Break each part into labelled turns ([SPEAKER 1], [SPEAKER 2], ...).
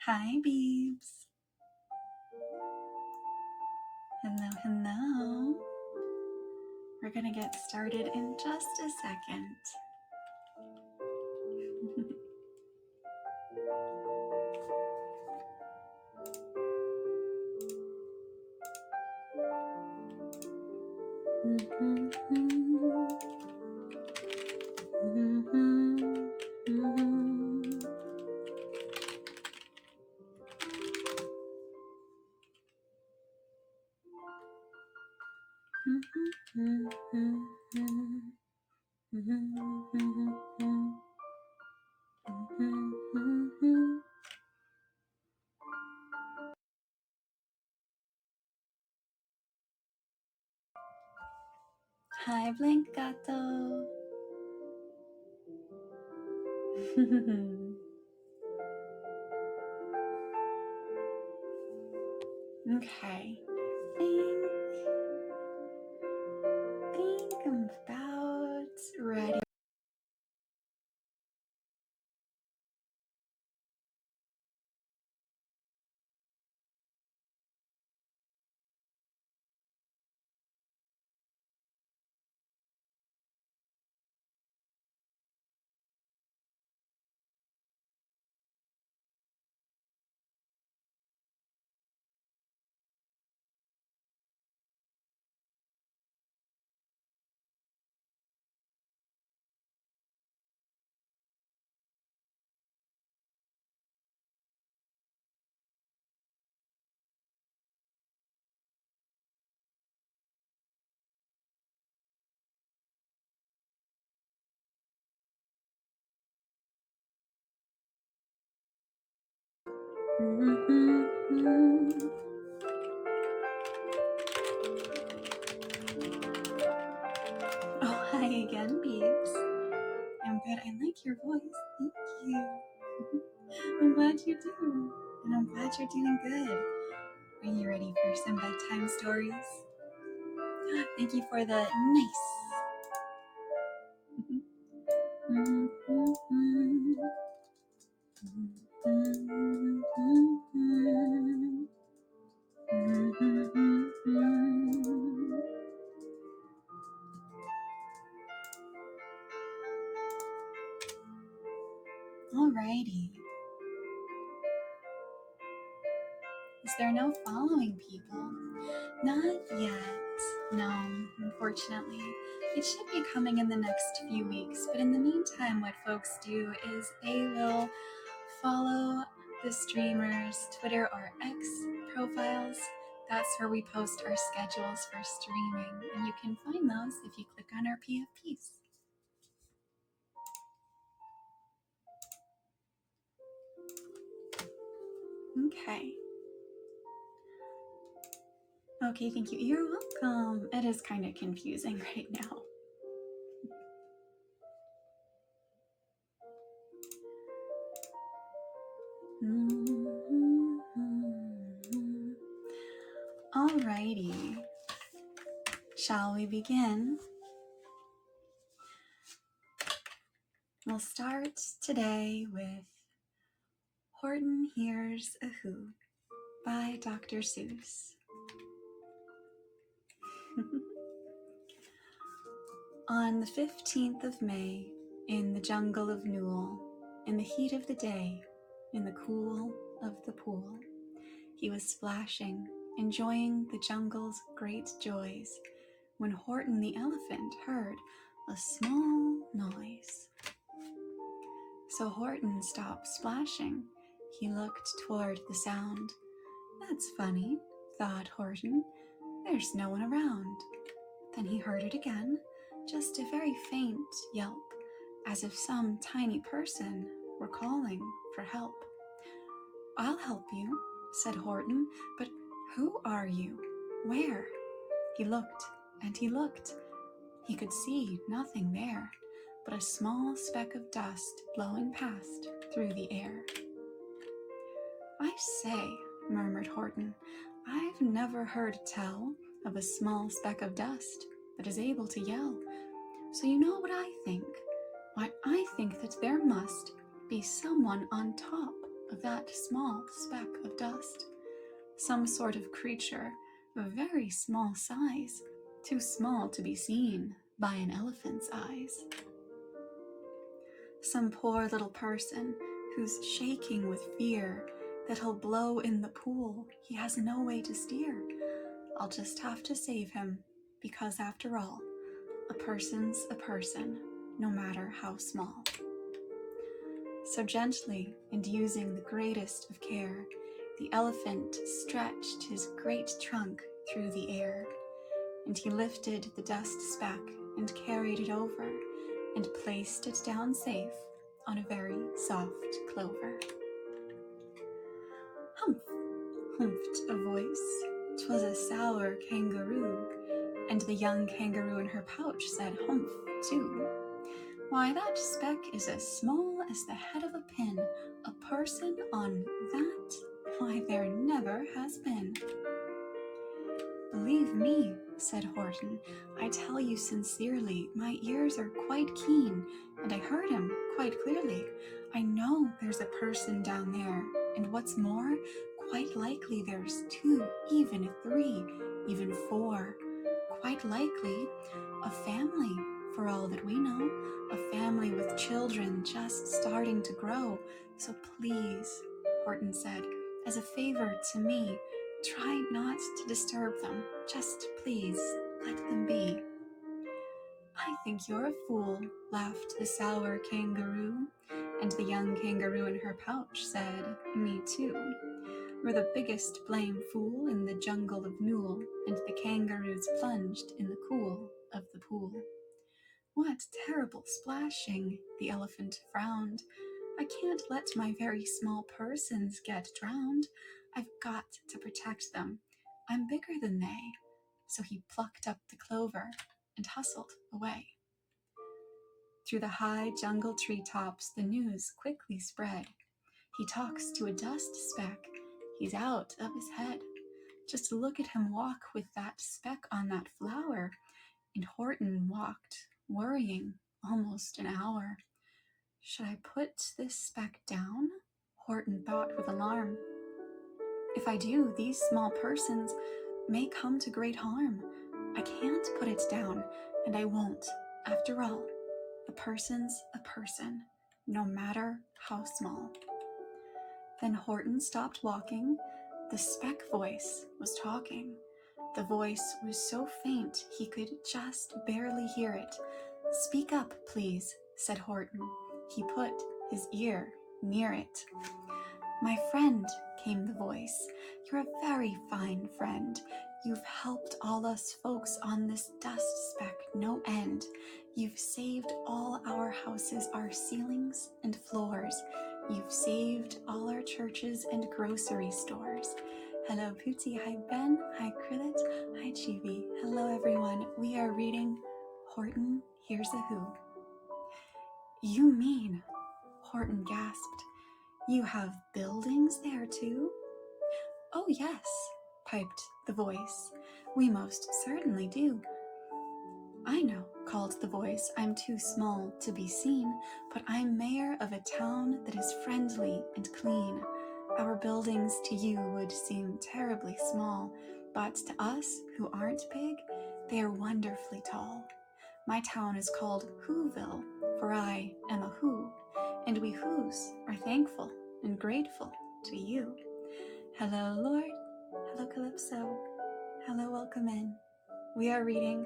[SPEAKER 1] Hi, Beebs. Hello, hello. We're gonna get started in just a second. Hi, Blancato. Okay. Think I'm about ready. Oh, hi again, Beebs. I'm good. I like your voice. Thank you. I'm glad you do. And I'm glad you're doing good. Are you ready for some bedtime stories? Thank you for the nice. Alrighty. Is there no following, people? Not yet. No, unfortunately. It should be coming in the next few weeks, but in the meantime, what folks do is they will follow the streamers' Twitter or X profiles. That's where we post our schedules for streaming, and you can find those if you click on our PFPs. Okay. Okay, thank you. You're welcome. It is kind of confusing right now. Alrighty. Shall we begin? We'll start today with Horton Hears a Who by Dr. Seuss. On the 15th of May, in the jungle of Newell, in the heat of the day, in the cool of the pool, he was splashing, enjoying the jungle's great joys, when Horton the elephant heard a small noise. So Horton stopped splashing. He looked toward the sound. That's funny, thought Horton. There's no one around. Then he heard it again, just a very faint yelp, as if some tiny person were calling for help. I'll help you, said Horton, but who are you? Where? He looked and he looked. He could see nothing there but a small speck of dust blowing past through the air. I say, murmured Horton, I've never heard tell of a small speck of dust that is able to yell. So you know what I think? Why, I think that there must be someone on top of that small speck of dust. Some sort of creature of very small size, too small to be seen by an elephant's eyes. Some poor little person who's shaking with fear that he'll blow in the pool he has no way to steer. I'll just have to save him, because after all, a person's a person, no matter how small. So gently, and using the greatest of care, the elephant stretched his great trunk through the air, and he lifted the dust speck and carried it over, and placed it down safe on a very soft clover. Humph, humphed a voice. 'Twas a sour kangaroo, and the young kangaroo in her pouch said humph too. Why, that speck is as small as the head of a pin. A person on that? Why, there never has been. Believe me, said Horton, I tell you sincerely, my ears are quite keen, and I heard him quite clearly. I know there's a person down there, and what's more, quite likely there's 2, even 3, even 4. Quite likely a family, for all that we know, a family with children just starting to grow. So please, Horton said, as a favor to me, try not to disturb them. Just please let them be. I think you're a fool, laughed the sour kangaroo. And the young kangaroo in her pouch said, me too. We're the biggest blame fool in the jungle of Newell, and the kangaroos plunged in the cool of the pool. What terrible splashing, the elephant frowned. I can't let my very small persons get drowned. I've got to protect them. I'm bigger than they. So he plucked up the clover and hustled away. Through the high jungle treetops, the news quickly spread. He talks to a dust speck. He's out of his head. Just look at him walk with that speck on that flower. And Horton walked, worrying, almost an hour. Should I put this speck down? Horton thought with alarm. If I do, these small persons may come to great harm. I can't put it down, and I won't. After all, a person's a person, no matter how small. Then Horton stopped walking. The speck voice was talking. The voice was so faint he could just barely hear it. Speak up, please, said Horton. He put his ear near it. My friend, came the voice, you're a very fine friend. You've helped all us folks on this dust speck no end. You've saved all our houses, our ceilings and floors. You've saved all our churches and grocery stores. Hello Pootie, hi Ben, hi Krillit, hi Chibi. Hello everyone, we are reading Horton Hears a Who. You mean, Horton gasped, you have buildings there too? Oh yes, piped the voice, we most certainly do. I know, called the voice, I'm too small to be seen, but I'm mayor of a town that is friendly and clean. Our buildings to you would seem terribly small, but to us who aren't big, they are wonderfully tall. My town is called Whoville, for I am a Who, and we Whos are thankful and grateful to you. Hello, Lord. Hello, Calypso. Hello, welcome in. We are reading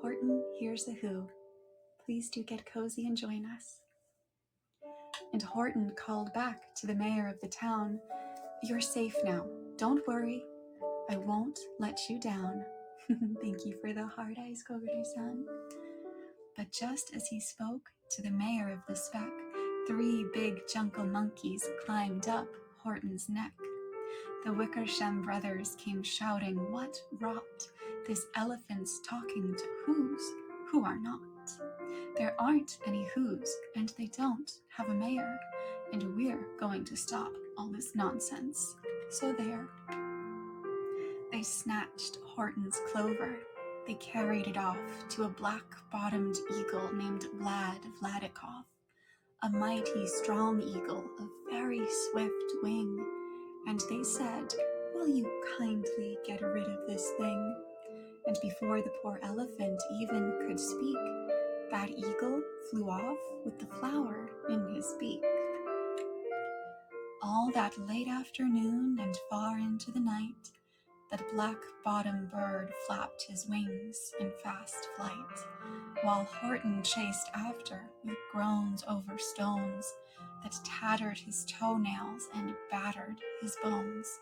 [SPEAKER 1] Horton Hears a Who. Please do get cozy and join us. And Horton called back to the mayor of the town, you're safe now. Don't worry. I won't let you down. Thank you for the hard eyes, Koguder-san. But just as he spoke to the mayor of the speck, 3 big jungle monkeys climbed up Horton's neck. The Wickersham brothers came shouting, what rot! This elephant's talking to Whos who are not. There aren't any Whos, and they don't have a mayor, and we're going to stop all this nonsense. So there. They snatched Horton's clover. They carried it off to a black-bottomed eagle named Vladikoff. a mighty strong eagle of very swift wing, and they said, "Will you kindly get rid of this thing?" And before the poor elephant even could speak, that eagle flew off with the flower in his beak. All that late afternoon and far into the night, that black-bottomed bird flapped his wings in fast flight, while Horton chased after with groans over stones that tattered his toenails and battered his bones,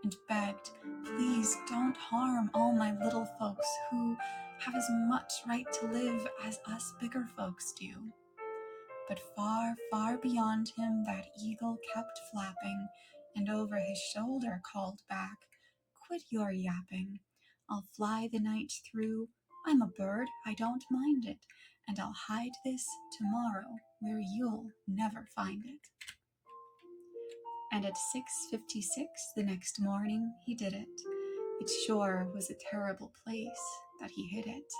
[SPEAKER 1] and begged, "Please don't harm all my little folks who have as much right to live as us bigger folks do." But far, far beyond him that eagle kept flapping, and over his shoulder called back, "Quit your yapping. I'll fly the night through. I'm a bird, I don't mind it, and I'll hide this tomorrow where you'll never find it." And at 6:56 the next morning he did it. It sure was a terrible place that he hid it.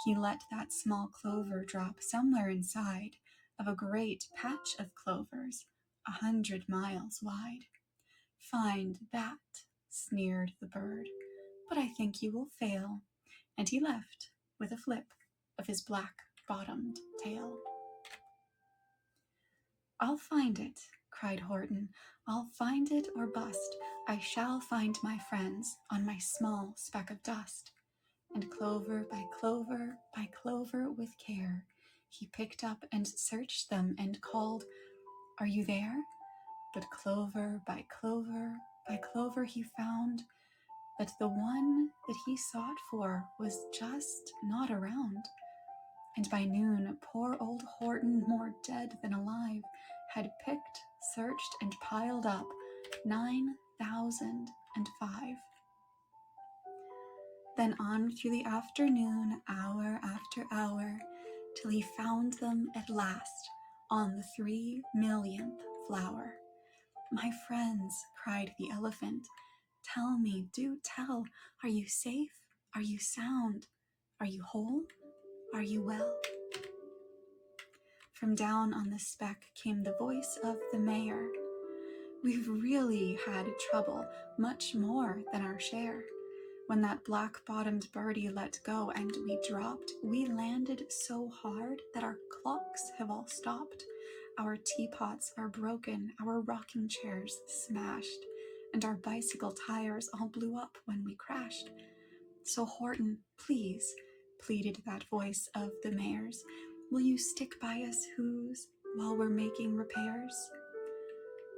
[SPEAKER 1] He let that small clover drop somewhere inside of a great patch of clovers 100 miles wide. "Find that," sneered the bird, "but I think you will fail." And he left with a flip of his black-bottomed tail. "I'll find it," cried Horton. "I'll find it or bust. I shall find my friends on my small speck of dust." And clover by clover by clover with care, he picked up and searched them and called, "Are you there?" But clover by clover by clover he found that the one that he sought for was just not around. And by noon, poor old Horton, more dead than alive, had picked, searched, and piled up 9,005. Then on through the afternoon, hour after hour, till he found them at last on the 3,000,000th flower. "My friends," cried the elephant, "tell me, do tell, are you safe? Are you sound? Are you whole? Are you well?" From down on the speck came the voice of the mayor. "We've really had trouble, much more than our share. When that black-bottomed birdie let go and we dropped, we landed so hard that our clocks have all stopped. Our teapots are broken, our rocking chairs smashed, and our bicycle tires all blew up when we crashed. So Horton, please," pleaded that voice of the mayor's, "will you stick by us who's while we're making repairs?"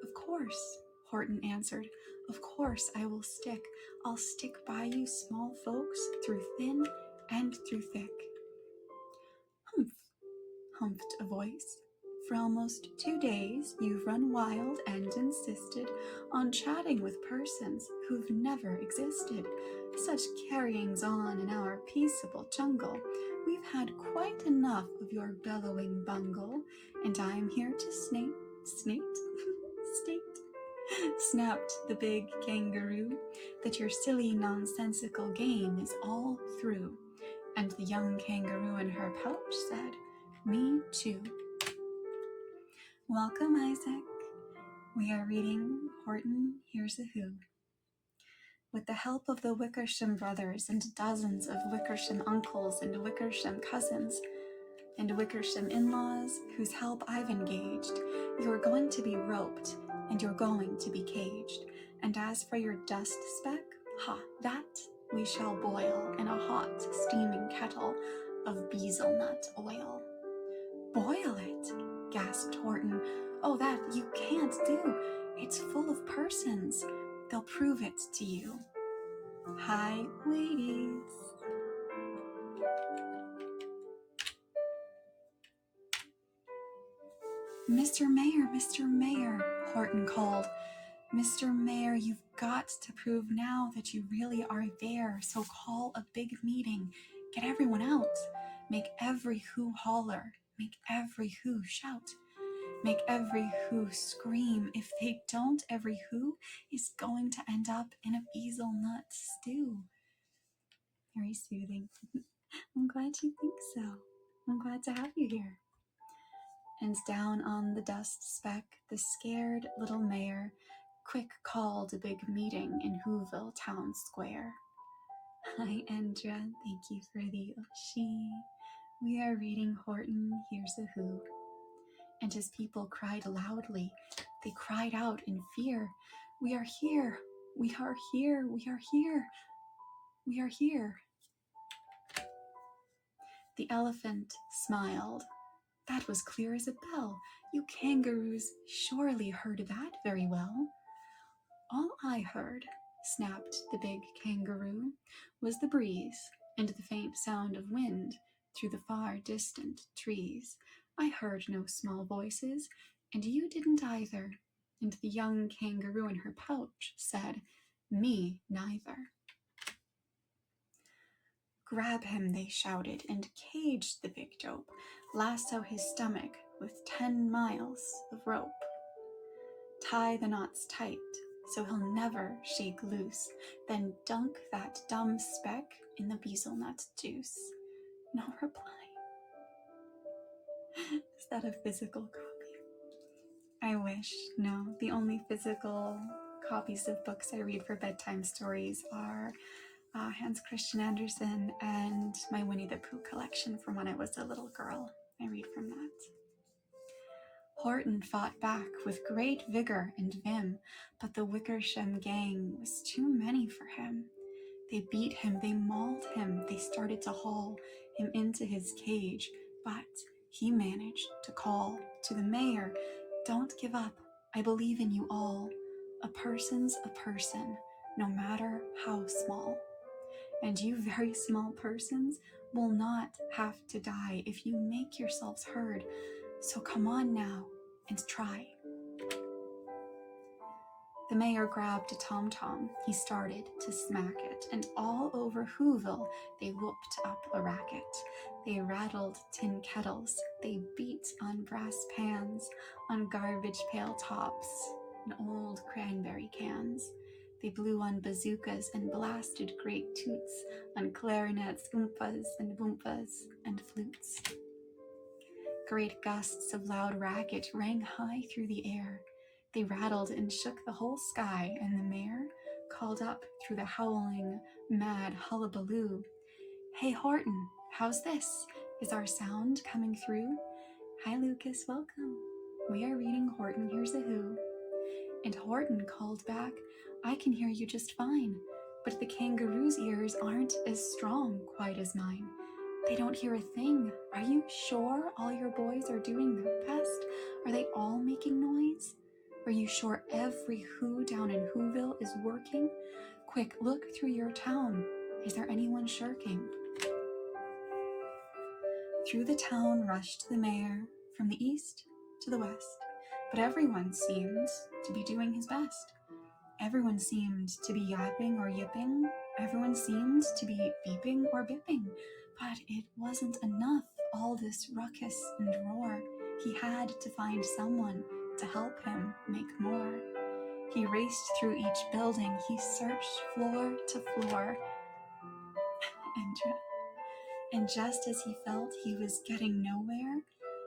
[SPEAKER 1] "Of course," Horton answered, "of course I will stick. I'll stick by you small folks through thin and through thick." "Humph," humphed a voice. "For almost 2 days you've run wild and insisted on chatting with persons who've never existed. Such carryings on in our peaceable jungle. We've had quite enough of your bellowing bungle, and I'm here to state, snapped the big kangaroo, "that your silly nonsensical game is all through." And the young kangaroo in her pouch said, "Me too." Welcome, Isaac. We are reading Horton Hears a Who. With the help of the Wickersham brothers and dozens of Wickersham uncles and Wickersham cousins and Wickersham in-laws whose help I've engaged, you are going to be roped and you're going to be caged. And as for your dust speck, that we shall boil in a hot steaming kettle of bezelnut oil. "Boil it?" gasped Horton. "Oh, that you can't do. It's full of persons. They'll prove it to you." "Hi, ladies." "Mr. Mayor," Horton called. "Mr. Mayor, you've got to prove now that you really are there, so call a big meeting. Get everyone out. Make every who holler. Make every who shout. Make every who scream. If they don't, every who is going to end up in a bezelnut stew." Very soothing. I'm glad you think so. I'm glad to have you here. And down on the dust speck, the scared little mayor quick called a big meeting in Whoville Town Square. Hi, Andra. Thank you for the Oshi. We are reading Horton Hears a Who. And his people cried loudly. They cried out in fear. We are here. We are here. We are here. We are here. The elephant smiled. That was clear as a bell. You kangaroos surely heard that very well. All I heard, snapped the big kangaroo, was the breeze and the faint sound of wind through the far distant trees. I heard no small voices, and you didn't either. And the young kangaroo in her pouch said, Me neither. Grab him, they shouted, and cage the big dope. Lasso his stomach with 10 miles of rope. Tie the knots tight so he'll never shake loose. Then dunk that dumb speck in the bezelnut juice. No reply. Is that a physical copy? I wish. No, the only physical copies of books I read for bedtime stories are Hans Christian Andersen and my Winnie the Pooh collection from when I was a little girl. I read from that. Horton fought back with great vigor and vim, but the Wickersham gang was too many for him. They beat him, they mauled him, they started to haul him into his cage, but he managed to call to the mayor, Don't give up, I believe in you all. A person's a person, no matter how small. And you very small persons will not have to die if you make yourselves heard. So come on now and try. The mayor grabbed a tom-tom. He started to smack it, and all over Whoville they whooped up a racket. They rattled tin kettles. They beat on brass pans, on garbage pail tops, and old cranberry cans. They blew on bazookas and blasted great toots on clarinets, oompas and boompas and flutes. Great gusts of loud racket rang high through the air. They rattled and shook the whole sky, and the mayor called up through the howling, mad hullabaloo, Hey Horton, how's this? Is our sound coming through? Hi Lucas, welcome. We are reading Horton Hears a Who. And Horton called back, I can hear you just fine, but the kangaroo's ears aren't as strong quite as mine. They don't hear a thing. Are you sure all your boys are doing their best? Are they all making noise? Are you sure every Who down in Whoville is working? Quick, look through your town. Is there anyone shirking? Through the town rushed the mayor, from the east to the west, but everyone seemed to be doing his best. Everyone seemed to be yapping or yipping. Everyone seemed to be beeping or bipping. But it wasn't enough, all this ruckus and roar. He had to find someone to help him make more. He raced through each building. He searched floor to floor. And just as he felt he was getting nowhere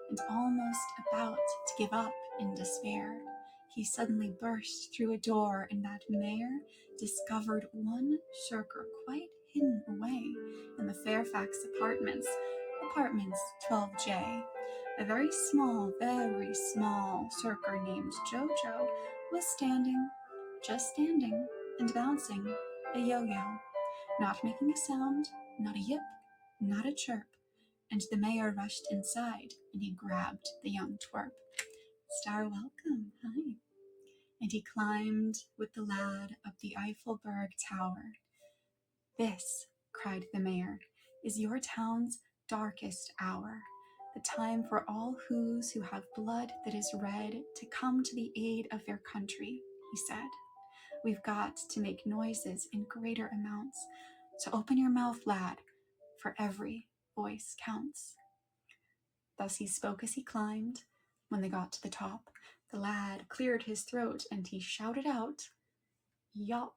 [SPEAKER 1] and almost about to give up in despair, he suddenly burst through a door, and that mayor discovered one shirker quite hidden away in the Fairfax apartments 12J. A very small shirker named Jojo was just standing and bouncing a yo-yo, not making a sound, not a yip, not a chirp. And the mayor rushed inside, and he grabbed the young twerp. Star, welcome, hi. And he climbed with the lad up the Eiffelberg Tower. This, cried the mayor, is your town's darkest hour, the time for all Whos who have blood that is red to come to the aid of their country, he said. We've got to make noises in greater amounts, so open your mouth, lad, for every voice counts. Thus he spoke as he climbed. When they got to the top, the lad cleared his throat and he shouted out, Yop.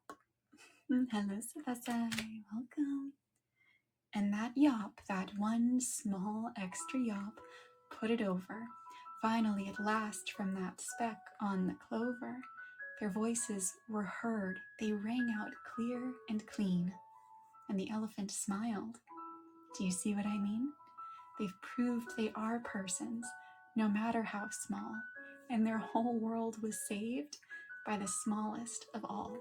[SPEAKER 1] Hello, Professor. Welcome. And that yop, that one small extra yop, put it over. Finally, at last, from that speck on the clover, their voices were heard. They rang out clear and clean. And the elephant smiled. Do you see what I mean? They've proved they are persons, no matter how small, and their whole world was saved by the smallest of all.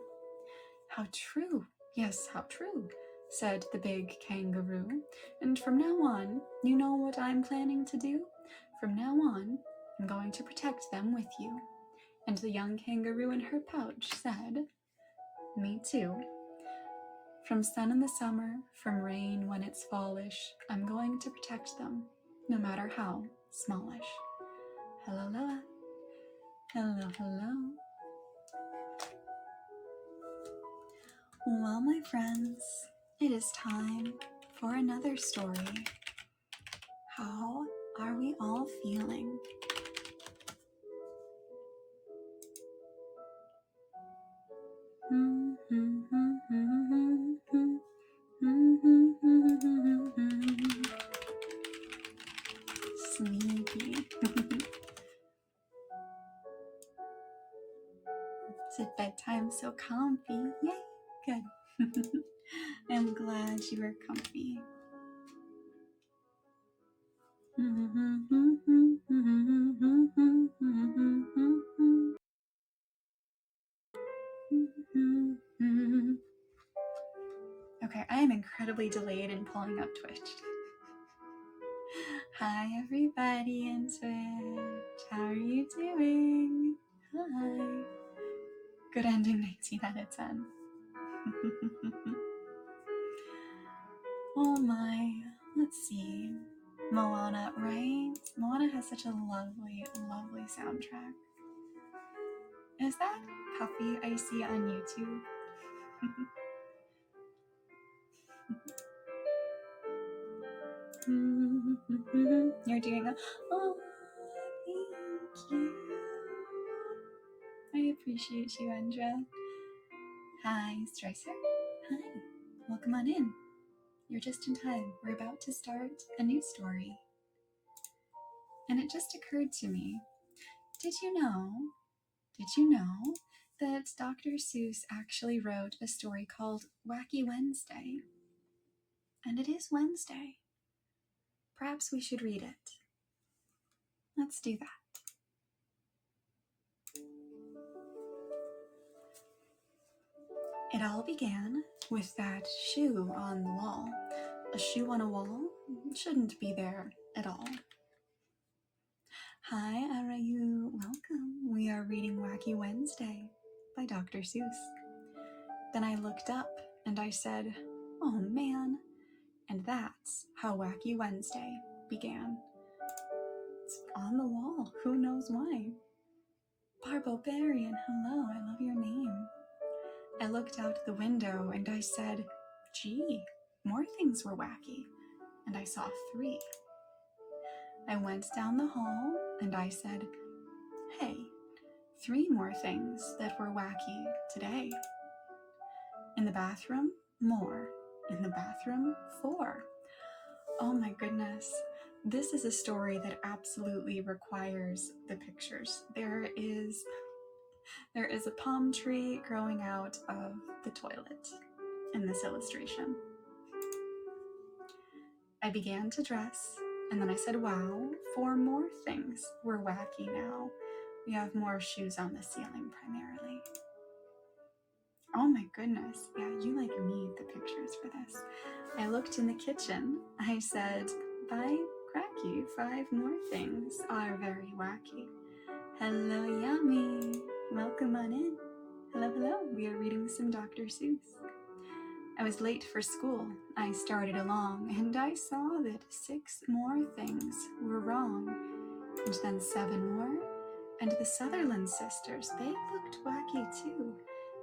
[SPEAKER 1] How true! Yes, how true, said the big kangaroo. And from now on, you know what I'm planning to do? From now on, I'm going to protect them with you. And the young kangaroo in her pouch said, me too. From sun in the summer, from rain when it's fallish, I'm going to protect them, no matter how smallish. Hello, Loa. Hello, hello. Well, my friends, it is time for another story. How are we all feeling? Sleepy. Is it bedtime so comfy? Yay, good. I'm glad you are comfy. Okay, I am incredibly delayed in pulling up Twitch. Hi everybody in Twitch, how are you doing? Hi. Good ending, 19 out of 10. Oh my, let's see. Moana, right? Moana has such a lovely, lovely soundtrack. Is that Puffy I see on YouTube? You're doing a, oh, thank you. I appreciate you, Andra. Hi, Stresser. Hi, welcome on in. You're just in time. We're about to start a new story. And it just occurred to me, did you know that Dr. Seuss actually wrote a story called Wacky Wednesday? And it is Wednesday. Perhaps we should read it. Let's do that. It all began with that shoe on the wall. A shoe on a wall shouldn't be there at all. Hi, Arayu. Welcome. We are reading Wacky Wednesday by Dr. Seuss. Then I looked up and I said, oh man. And that's how Wacky Wednesday began. It's on the wall. Who knows why? Barbarian, hello. I love your name. I looked out the window and I said, gee, more things were wacky. And I saw 3. I went down the hall and I said, hey, 3 more things that were wacky today. In the bathroom, more. In the bathroom, 4. Oh my goodness. This is a story that absolutely requires the pictures. There is a palm tree growing out of the toilet in this illustration. I began to dress, and then I said, wow, 4 more things were wacky now. We have more shoes on the ceiling primarily. Oh my goodness. Yeah, you like need the pictures for this. I looked in the kitchen. I said, by cracky, 5 more things are very wacky. Hello, Yummy. Welcome on in. Hello, hello. We are reading some Dr. Seuss. I was late for school. I started along, and I saw that 6 more things were wrong. And then 7 more. And the Sutherland sisters, they looked wacky too.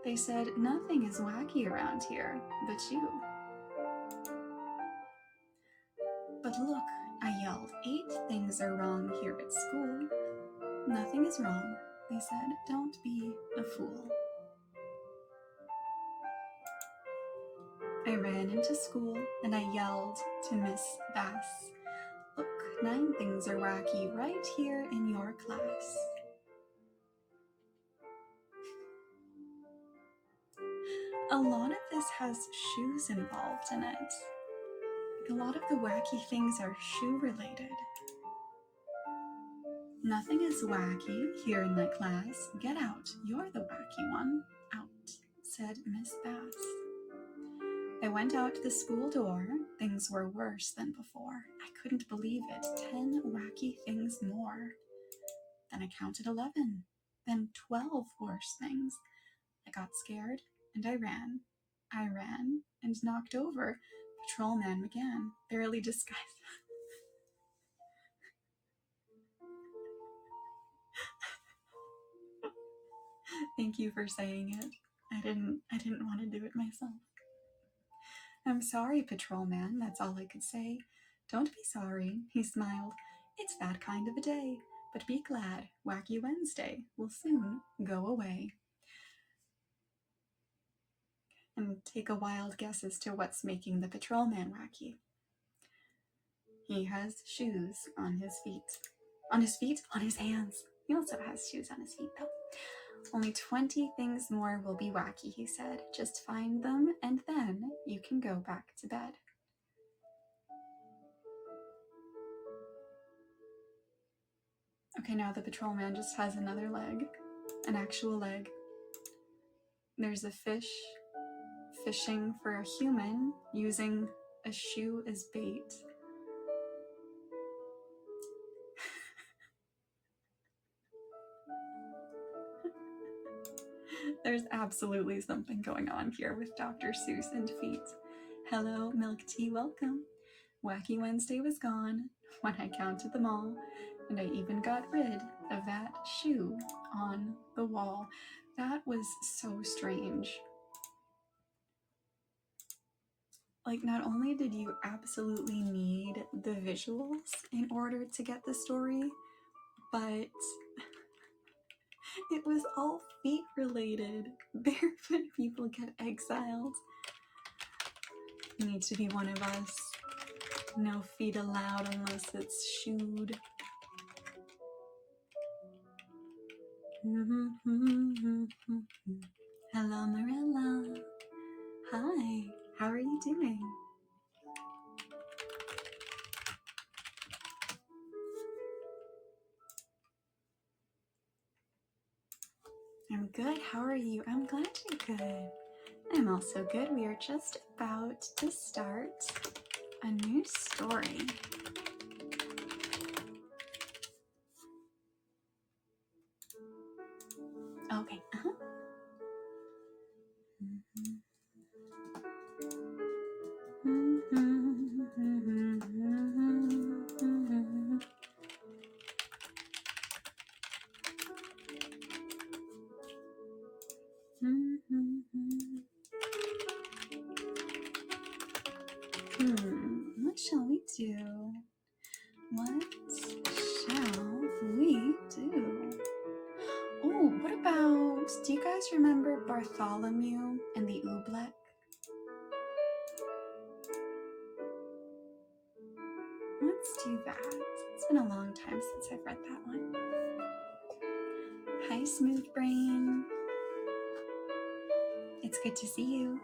[SPEAKER 1] They said, nothing is wacky around here but you. But look, I yelled, 8 things are wrong here at school. Nothing is wrong, they said. Don't be a fool. I ran into school and I yelled to Miss Bass, look, 9 things are wacky right here in your class. A lot of this has shoes involved in it. A lot of the wacky things are shoe related. Nothing is wacky here in my class. Get out. You're the wacky one. Out, said Miss Bass. I went out the school door. Things were worse than before. I couldn't believe it. 10 wacky things more. Then I counted 11. Then 12 worse things. I got scared and I ran. I ran and knocked over Patrolman McGann, barely disguised. Thank you for saying it. I didn't want to do it myself. I'm sorry, Patrolman, that's all I could say. Don't be sorry, he smiled. It's that kind of a day. But be glad, Wacky Wednesday will soon go away. And take a wild guess as to what's making the Patrolman wacky. He has shoes on his feet. On his feet? On his hands. He also has shoes on his feet, though. Only 20 things more will be wacky, he said. Just find them, and then you can go back to bed. Okay, now the patrolman just has another leg. An actual leg. There's a fish fishing for a human using a shoe as bait. There's absolutely something going on here with Dr. Seuss and feet. Hello, milk tea, welcome. Wacky Wednesday was gone when I counted them all, and I even got rid of that shoe on the wall. That was so strange. Like, not only did you absolutely need the visuals in order to get the story, but it was all feet related. Barefoot people get exiled. You need to be one of us. No feet allowed unless it's shoed. Hello, Marilla. Hi, how are you doing? I'm good. How are you? I'm glad you're good. I'm also good. We are just about to start a new story. Okay. What shall we do? What shall we do? Oh, what about, do you guys remember Bartholomew and the Oobleck? Let's do that. It's been a long time since I've read that one. Hi, Smooth Brain. It's good to see you.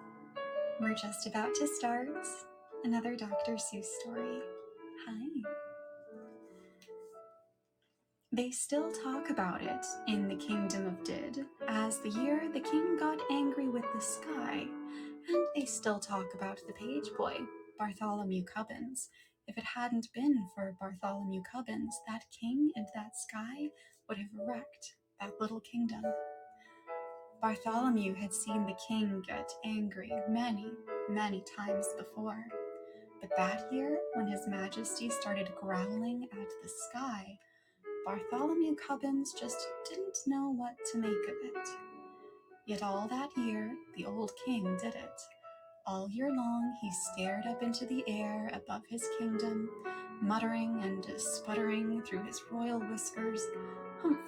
[SPEAKER 1] We're just about to start another Dr. Seuss story. Hi. They still talk about it in the Kingdom of Did, as the year the king got angry with the sky, and they still talk about the page boy, Bartholomew Cubbins. If it hadn't been for Bartholomew Cubbins, that king and that sky would have wrecked that little kingdom. Bartholomew had seen the king get angry many, many times before, but that year, when His Majesty started growling at the sky, Bartholomew Cubbins just didn't know what to make of it. Yet all that year, the old king did it. All year long, he stared up into the air above his kingdom, muttering and sputtering through his royal whiskers, "Humph,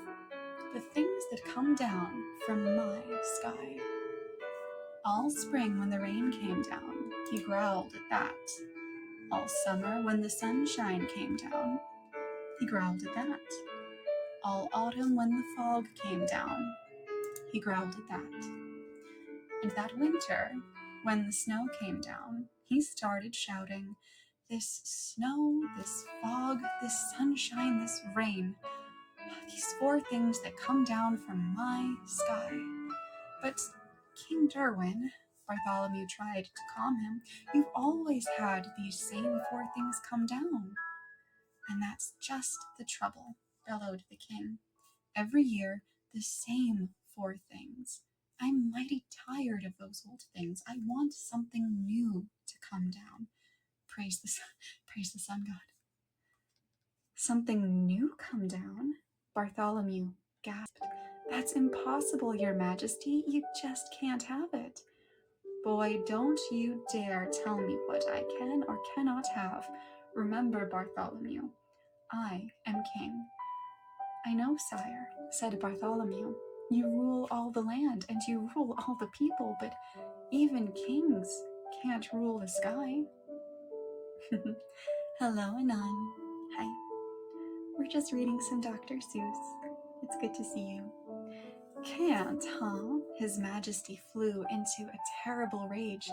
[SPEAKER 1] the things that come down from my sky." All spring, when the rain came down, he growled at that. All summer, when the sunshine came down, He growled at that. All autumn when the fog came down, he growled at that. And that winter, when the snow came down, he started shouting, "This snow, this fog, this sunshine, this rain, these four things that come down from my sky." But King Derwin, Bartholomew tried to calm him, "You've always had these same four things come down." "And that's just the trouble," bellowed the king. "Every year, the same four things. I'm mighty tired of those old things. I want something new to come down." Praise the sun god. "Something new come down?" Bartholomew gasped. "That's impossible, your majesty. You just can't have it." "Boy, don't you dare tell me what I can or cannot have. Remember, Bartholomew, I am king." "I know, sire," said Bartholomew. "You rule all the land and you rule all the people, but even kings can't rule the sky." Hello, Anon. Hi. We're just reading some Dr. Seuss. It's good to see you. "Can't, huh?" His Majesty flew into a terrible rage.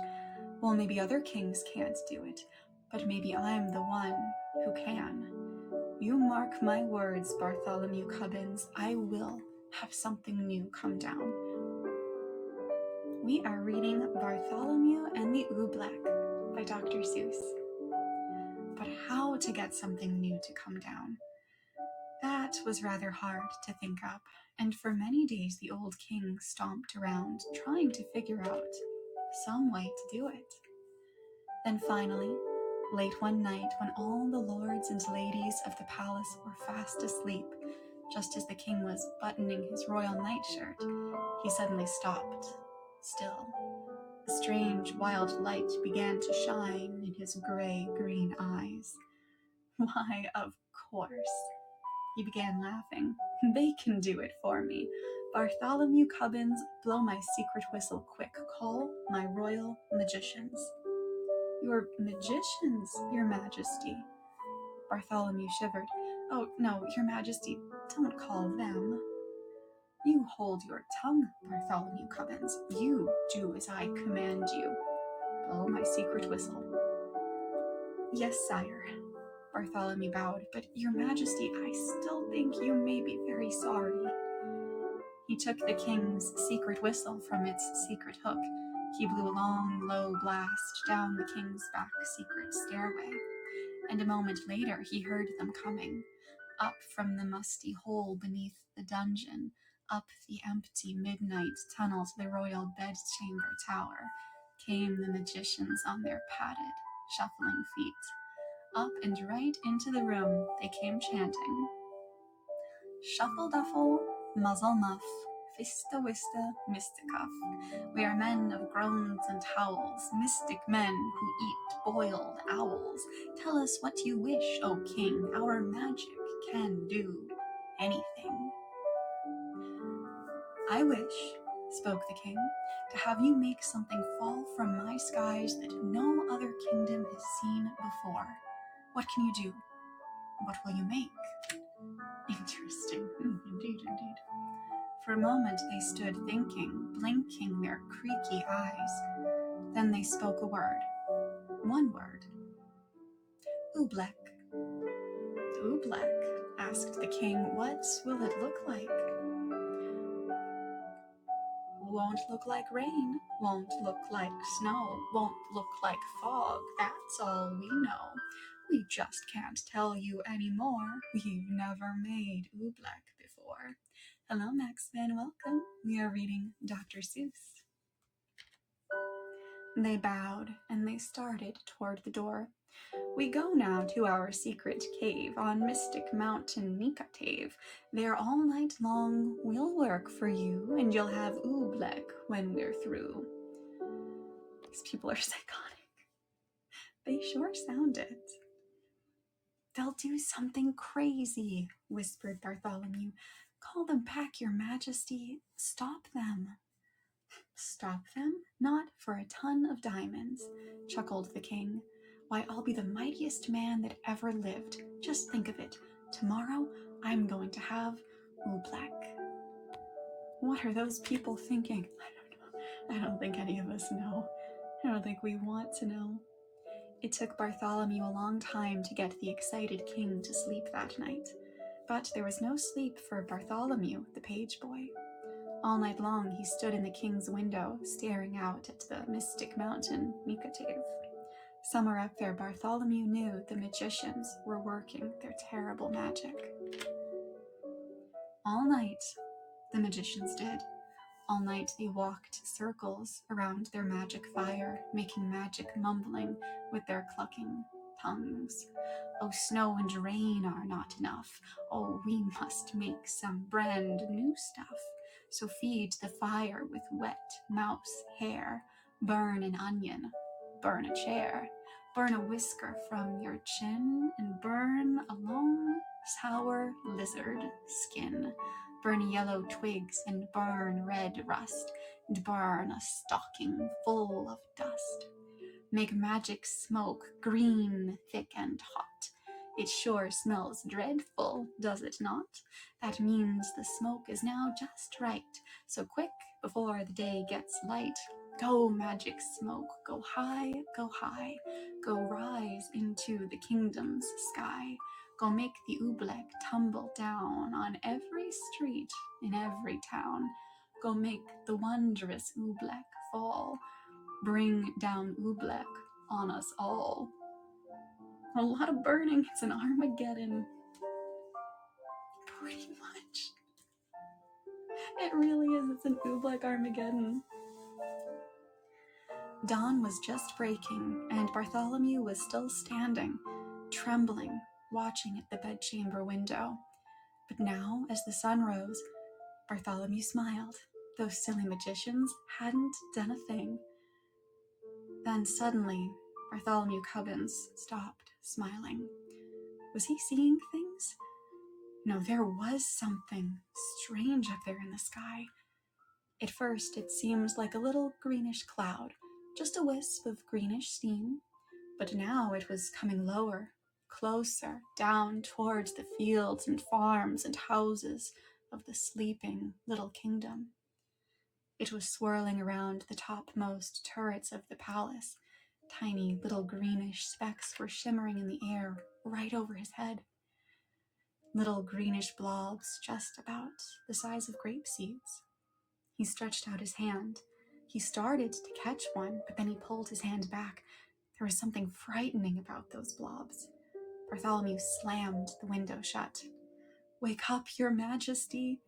[SPEAKER 1] "Well, maybe other kings can't do it, but maybe I'm the one who can. You mark my words, Bartholomew Cubbins, I will have something new come down." We are reading Bartholomew and the Oobleck by Dr. Seuss. But how to get something new to come down? That was rather hard to think up, and for many days the old king stomped around trying to figure out some way to do it. Then finally, late one night when all the lords and ladies of the palace were fast asleep, just as the king was buttoning his royal nightshirt, he suddenly stopped, still. A strange, wild light began to shine in his gray-green eyes. "Why, of course." He began laughing. "They can do it for me. Bartholomew Cubbins, blow my secret whistle quick. Call my royal magicians." "Your magicians, your majesty?" Bartholomew shivered. "Oh, no, your majesty, don't call them." "You hold your tongue, Bartholomew Cubbins. You do as I command you. Blow my secret whistle." "Yes, sire." Bartholomew bowed. "But your majesty, I still think you may be very sorry." He took the king's secret whistle from its secret hook. He blew a long, low blast down the king's back secret stairway, and a moment later he heard them coming. Up from the musty hole beneath the dungeon, up the empty midnight tunnel to the royal bedchamber tower, came the magicians on their padded, shuffling feet. Up and right into the room they came chanting. "Shuffle duffle, muzzle muff, fista wista, mysticuff. We are men of groans and howls, mystic men who eat boiled owls. Tell us what you wish, O king, our magic can do anything." "I wish," spoke the king, "to have you make something fall from my skies that no other kingdom has seen before. What can you do? What will you make?" Interesting. Indeed, indeed. For a moment they stood thinking, blinking their creaky eyes. Then they spoke a word. One word. "Oobleck." "Oobleck?" asked the king. "What will it look like?" "Won't look like rain, won't look like snow, won't look like fog, that's all we know. We just can't tell you anymore. We've never made Oobleck before." Hello, Maxman, welcome. We are reading Dr. Seuss. They bowed and they started toward the door. "We go now to our secret cave on Mystic Mountain Nikatave. There all night long we'll work for you, and you'll have Oobleck when we're through." These people are psychotic. They sure sound it. "They'll do something crazy," whispered Bartholomew. "Call them back, your majesty. Stop them." "Stop them? Not for a ton of diamonds," chuckled the king. "Why, I'll be the mightiest man that ever lived. Just think of it. Tomorrow, I'm going to have oobleck. What are those people thinking? I don't know. I don't think any of us know. I don't think we want to know. It took Bartholomew a long time to get the excited king to sleep that night. But there was no sleep for Bartholomew, the page boy. All night long he stood in the king's window, staring out at the mystic mountain, Mikatev. Somewhere up there, Bartholomew knew the magicians were working their terrible magic. All night, the magicians did. All night they walked circles around their magic fire, making magic mumbling with their clucking tongues. Oh, snow and rain are not enough. Oh, we must make some brand new stuff. So feed the fire with wet mouse hair. Burn an onion, burn a chair. Burn a whisker from your chin, and burn a long, sour lizard skin. Burn yellow twigs, and burn red rust, and burn a stocking full of dust. Make magic smoke green, thick, and hot. It sure smells dreadful, does it not? That means the smoke is now just right. So quick, before the day gets light. Go, magic smoke, go high, go high. Go rise into the kingdom's sky. Go make the oobleck tumble down on every street in every town. Go make the wondrous oobleck fall. Bring down oobleck on us all. A lot of burning. It's an Armageddon. Pretty much. It really is. It's an oobleck Armageddon. Dawn was just breaking, and Bartholomew was still standing, trembling, watching at the bedchamber window. But now, as the sun rose, Bartholomew smiled. Those silly magicians hadn't done a thing. Then suddenly, Bartholomew Cubbins stopped smiling. Was he seeing things? No, there was something strange up there in the sky. At first, it seemed like a little greenish cloud, just a wisp of greenish steam. But now it was coming lower, closer, down towards the fields and farms and houses of the sleeping little kingdom. It was swirling around the topmost turrets of the palace. Tiny little greenish specks were shimmering in the air right over his head. Little greenish blobs just about the size of grape seeds. He stretched out his hand. He started to catch one, but then he pulled his hand back. There was something frightening about those blobs. Bartholomew slammed the window shut. "Wake up, your majesty,"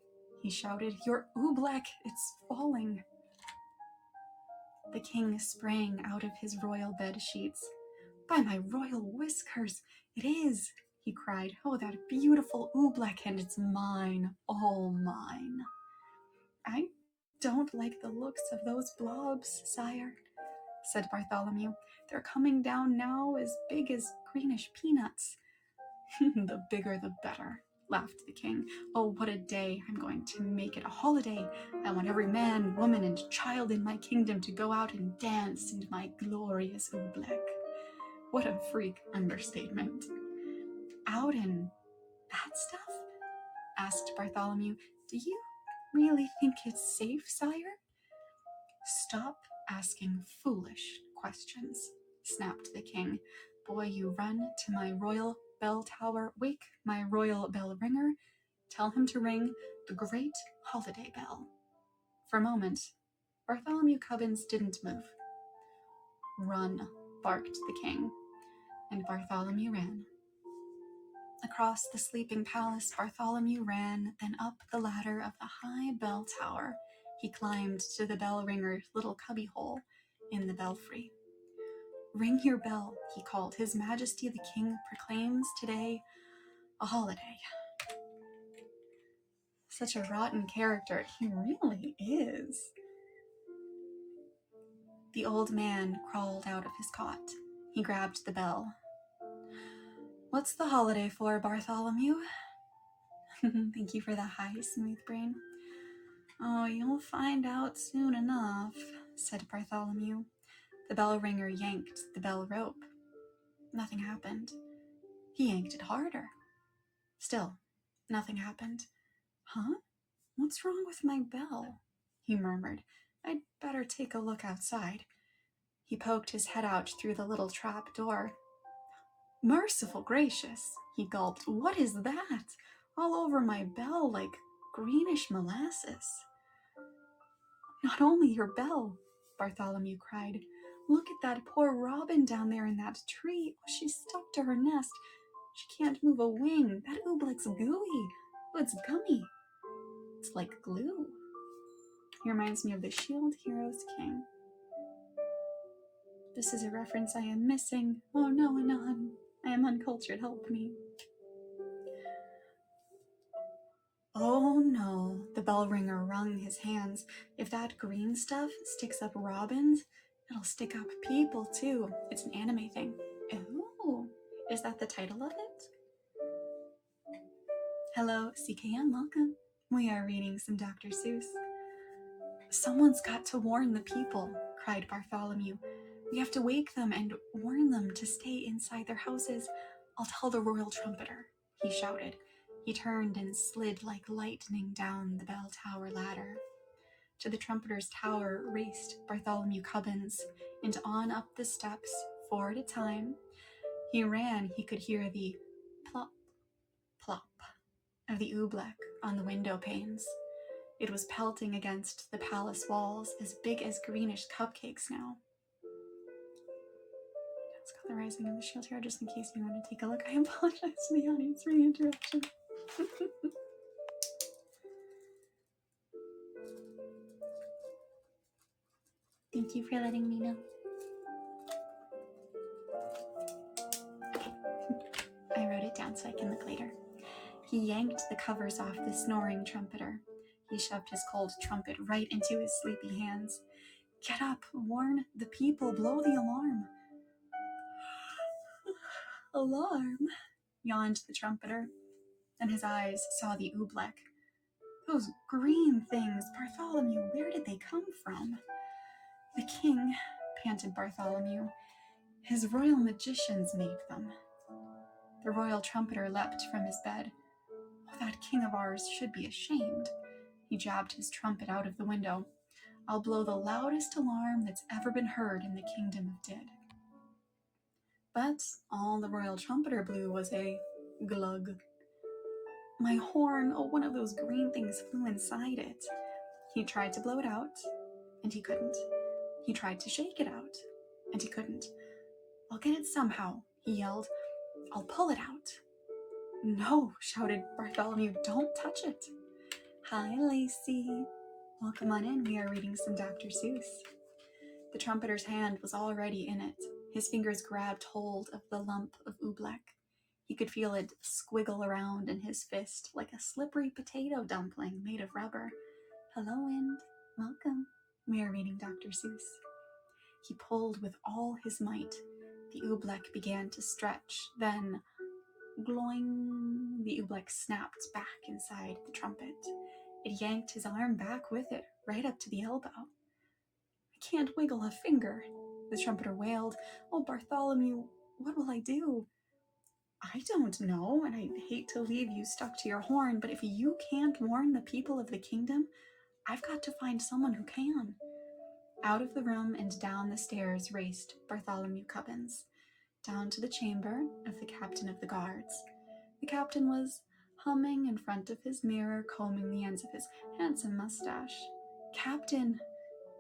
[SPEAKER 1] he shouted. "Your oobleck, it's falling." The king sprang out of his royal bed sheets. "By my royal whiskers, it is," he cried. "Oh, that beautiful oobleck, and it's mine, all mine." "I don't like the looks of those blobs, sire," said Bartholomew. "They're coming down now as big as greenish peanuts." "The bigger the better," laughed the king. "Oh, what a day. I'm going to make it a holiday. I want every man, woman, and child in my kingdom to go out and dance in my glorious oobleck." What a freak understatement. "Out in that stuff?" asked Bartholomew. "Do you really think it's safe, sire?" "Stop asking foolish questions," snapped the king. "Boy, you run to my royal bell tower, wake my royal bell ringer, tell him to ring the great holiday bell." For a moment, Bartholomew Cubbins didn't move. "Run," barked the king, and Bartholomew ran. Across the sleeping palace, Bartholomew ran, then up the ladder of the high bell tower. He climbed to the bell ringer's little cubbyhole in the belfry. "Ring your bell," he called. "His Majesty the King proclaims today a holiday." Such a rotten character. He really is. The old man crawled out of his cot. He grabbed the bell. "What's the holiday for, Bartholomew?" "Thank you for the high, smooth brain." "Oh, you'll find out soon enough," said Bartholomew. The bell ringer yanked the bell rope. Nothing happened. He yanked it harder. Still, nothing happened. Huh? What's wrong with my bell? He murmured. I'd better take a look outside. He poked his head out through the little trap door. Merciful gracious, he gulped. What is that? All over my bell like greenish molasses. Not only your bell, Bartholomew cried. Look at that poor robin down there in that tree. She's stuck to her nest. She can't move a wing. That oobleck's gooey. Oh, it's gummy. It's like glue. He reminds me of the Shield Heroes King. This is a reference I am missing. Oh no, Anon. I am uncultured. Help me. Oh no, the bell ringer wrung his hands. If that green stuff sticks up robins, it'll stick up people too. It's an anime thing. Oh, is that the title of it? Hello, CKM, welcome. We are reading some Dr. Seuss. Someone's got to warn the people, cried Bartholomew. We have to wake them and warn them to stay inside their houses. I'll tell the royal trumpeter, he shouted. He turned and slid like lightning down the bell tower ladder. To the trumpeter's tower raced Bartholomew Cubbins, and on up the steps, 4 at a time. He ran, he could hear the plop, plop of the oobleck on the window panes. It was pelting against the palace walls, as big as greenish cupcakes now. It's got the rising of the shield here, just in case you want to take a look. I apologize to the audience for the interruption. Thank you for letting me know. Okay. I wrote it down so I can look later. He yanked the covers off the snoring trumpeter. He shoved his cold trumpet right into his sleepy hands. Get up, warn the people, blow the alarm. Alarm, yawned the trumpeter. Then his eyes saw the oobleck. Those green things, Bartholomew, where did they come from? The king, panted Bartholomew. His royal magicians made them. The royal trumpeter leapt from his bed. Oh, that king of ours should be ashamed. He jabbed his trumpet out of the window. I'll blow the loudest alarm that's ever been heard in the kingdom of Did. But all the royal trumpeter blew was a glug. My horn, oh, one of those green things flew inside it. He tried to blow it out, and he couldn't. He tried to shake it out, and he couldn't. I'll get it somehow, he yelled. I'll pull it out. No, shouted Bartholomew, don't touch it. Hi, Lacey. Welcome on in, we are reading some Dr. Seuss. The trumpeter's hand was already in it. His fingers grabbed hold of the lump of oobleck. He could feel it squiggle around in his fist like a slippery potato dumpling made of rubber. Hello, Wind. Welcome. We are reading Dr. Seuss. He pulled with all his might. The oobleck began to stretch. Then, gloing, the oobleck snapped back inside the trumpet. It yanked his arm back with it, right up to the elbow. I can't wiggle a finger, the trumpeter wailed. Oh, Bartholomew, what will I do? I don't know, and I hate to leave you stuck to your horn, but if you can't warn the people of the kingdom, I've got to find someone who can. Out of the room and down the stairs raced Bartholomew Cubbins, down to the chamber of the captain of the guards. The captain was humming in front of his mirror, combing the ends of his handsome mustache. Captain,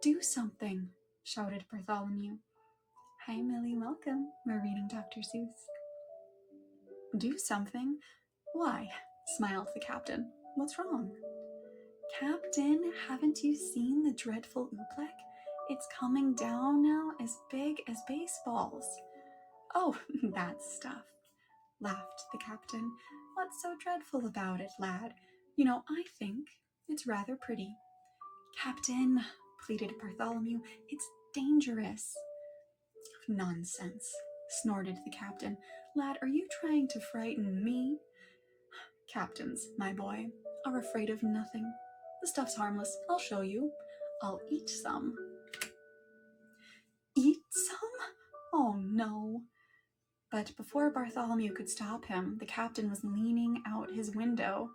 [SPEAKER 1] do something, shouted Bartholomew. Hi, Millie, welcome. We're reading Dr. Seuss. Do something? Why? Smiled the captain. What's wrong? Captain, haven't you seen the dreadful oobleck? It's coming down now as big as baseballs. Oh, that stuff, laughed the captain. What's so dreadful about it, lad? You know, I think it's rather pretty. Captain, pleaded Bartholomew, it's dangerous. Nonsense, snorted the captain. Lad, are you trying to frighten me? Captains, my boy, are afraid of nothing. The stuff's harmless. I'll show you. I'll eat some. Eat some? Oh no. But before Bartholomew could stop him, the captain was leaning out his window,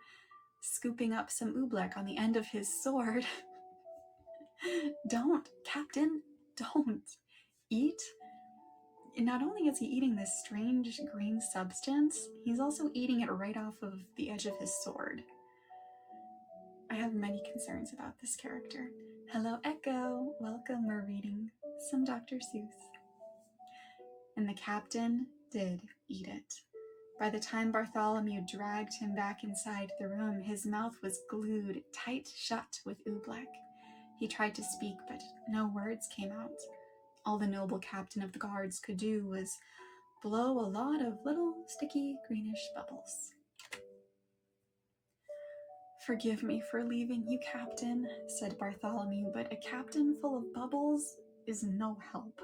[SPEAKER 1] scooping up some oobleck on the end of his sword. Don't, Captain, don't. Eat. Not only is he eating this strange green substance, he's also eating it right off of the edge of his sword. I have many concerns about this character. Hello, Echo. Welcome. We're reading some Dr. Seuss. And the captain did eat it. By the time Bartholomew dragged him back inside the room, his mouth was glued tight shut with oobleck. He tried to speak, but no words came out. All the noble captain of the guards could do was blow a lot of little sticky greenish bubbles. "Forgive me for leaving you, Captain," said Bartholomew, "but a captain full of bubbles is no help."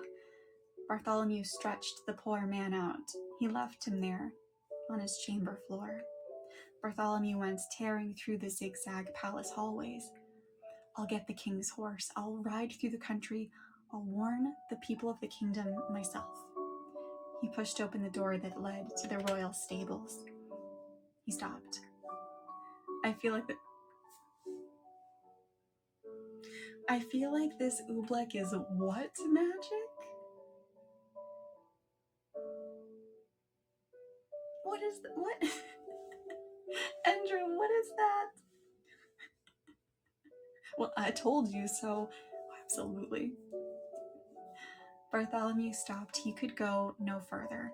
[SPEAKER 1] Bartholomew stretched the poor man out. He left him there on his chamber floor. Bartholomew went tearing through the zigzag palace hallways. "I'll get the king's horse. I'll ride through the country. I'll warn the people of the kingdom myself." He pushed open the door that led to the royal stables. He stopped. I feel like this oobleck is what magic? What is that? What? Andrew, what is that? Well, I told you so. Absolutely. Bartholomew stopped. He could go no further.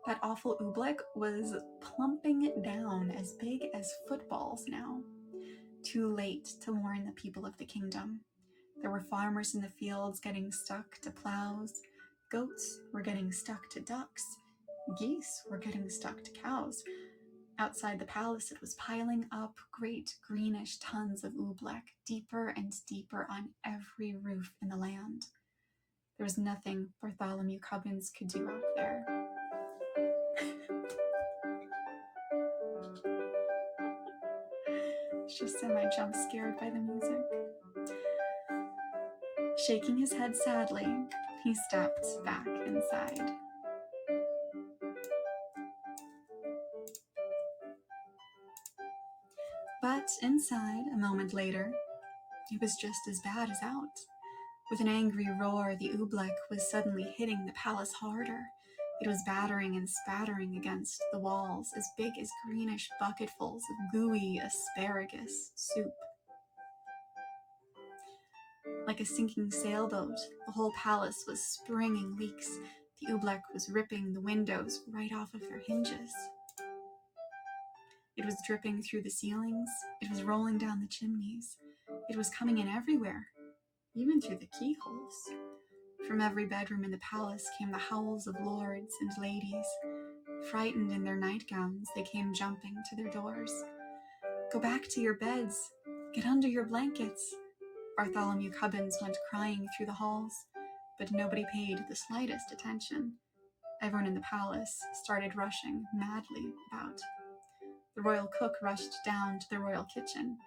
[SPEAKER 1] That awful oobleck was plumping down as big as footballs now. Too late to warn the people of the kingdom. There were farmers in the fields getting stuck to plows. Goats were getting stuck to ducks. Geese were getting stuck to cows. Outside the palace, it was piling up great greenish tons of oobleck, deeper and deeper on every roof in the land. There was nothing Bartholomew Cubbins could do out there. It's just semi-jump scared by the music. Shaking his head sadly, he stepped back inside. But inside, a moment later, it was just as bad as out. With an angry roar, the oobleck was suddenly hitting the palace harder. It was battering and spattering against the walls, as big as greenish bucketfuls of gooey asparagus soup. Like a sinking sailboat, the whole palace was springing leaks. The oobleck was ripping the windows right off of their hinges. It was dripping through the ceilings. It was rolling down the chimneys. It was coming in everywhere, even through the keyholes. From every bedroom in the palace came the howls of lords and ladies. Frightened in their nightgowns, they came jumping to their doors. "Go back to your beds. Get under your blankets." Bartholomew Cubbins went crying through the halls, but nobody paid the slightest attention. Everyone in the palace started rushing madly about. The royal cook rushed down to the royal kitchen.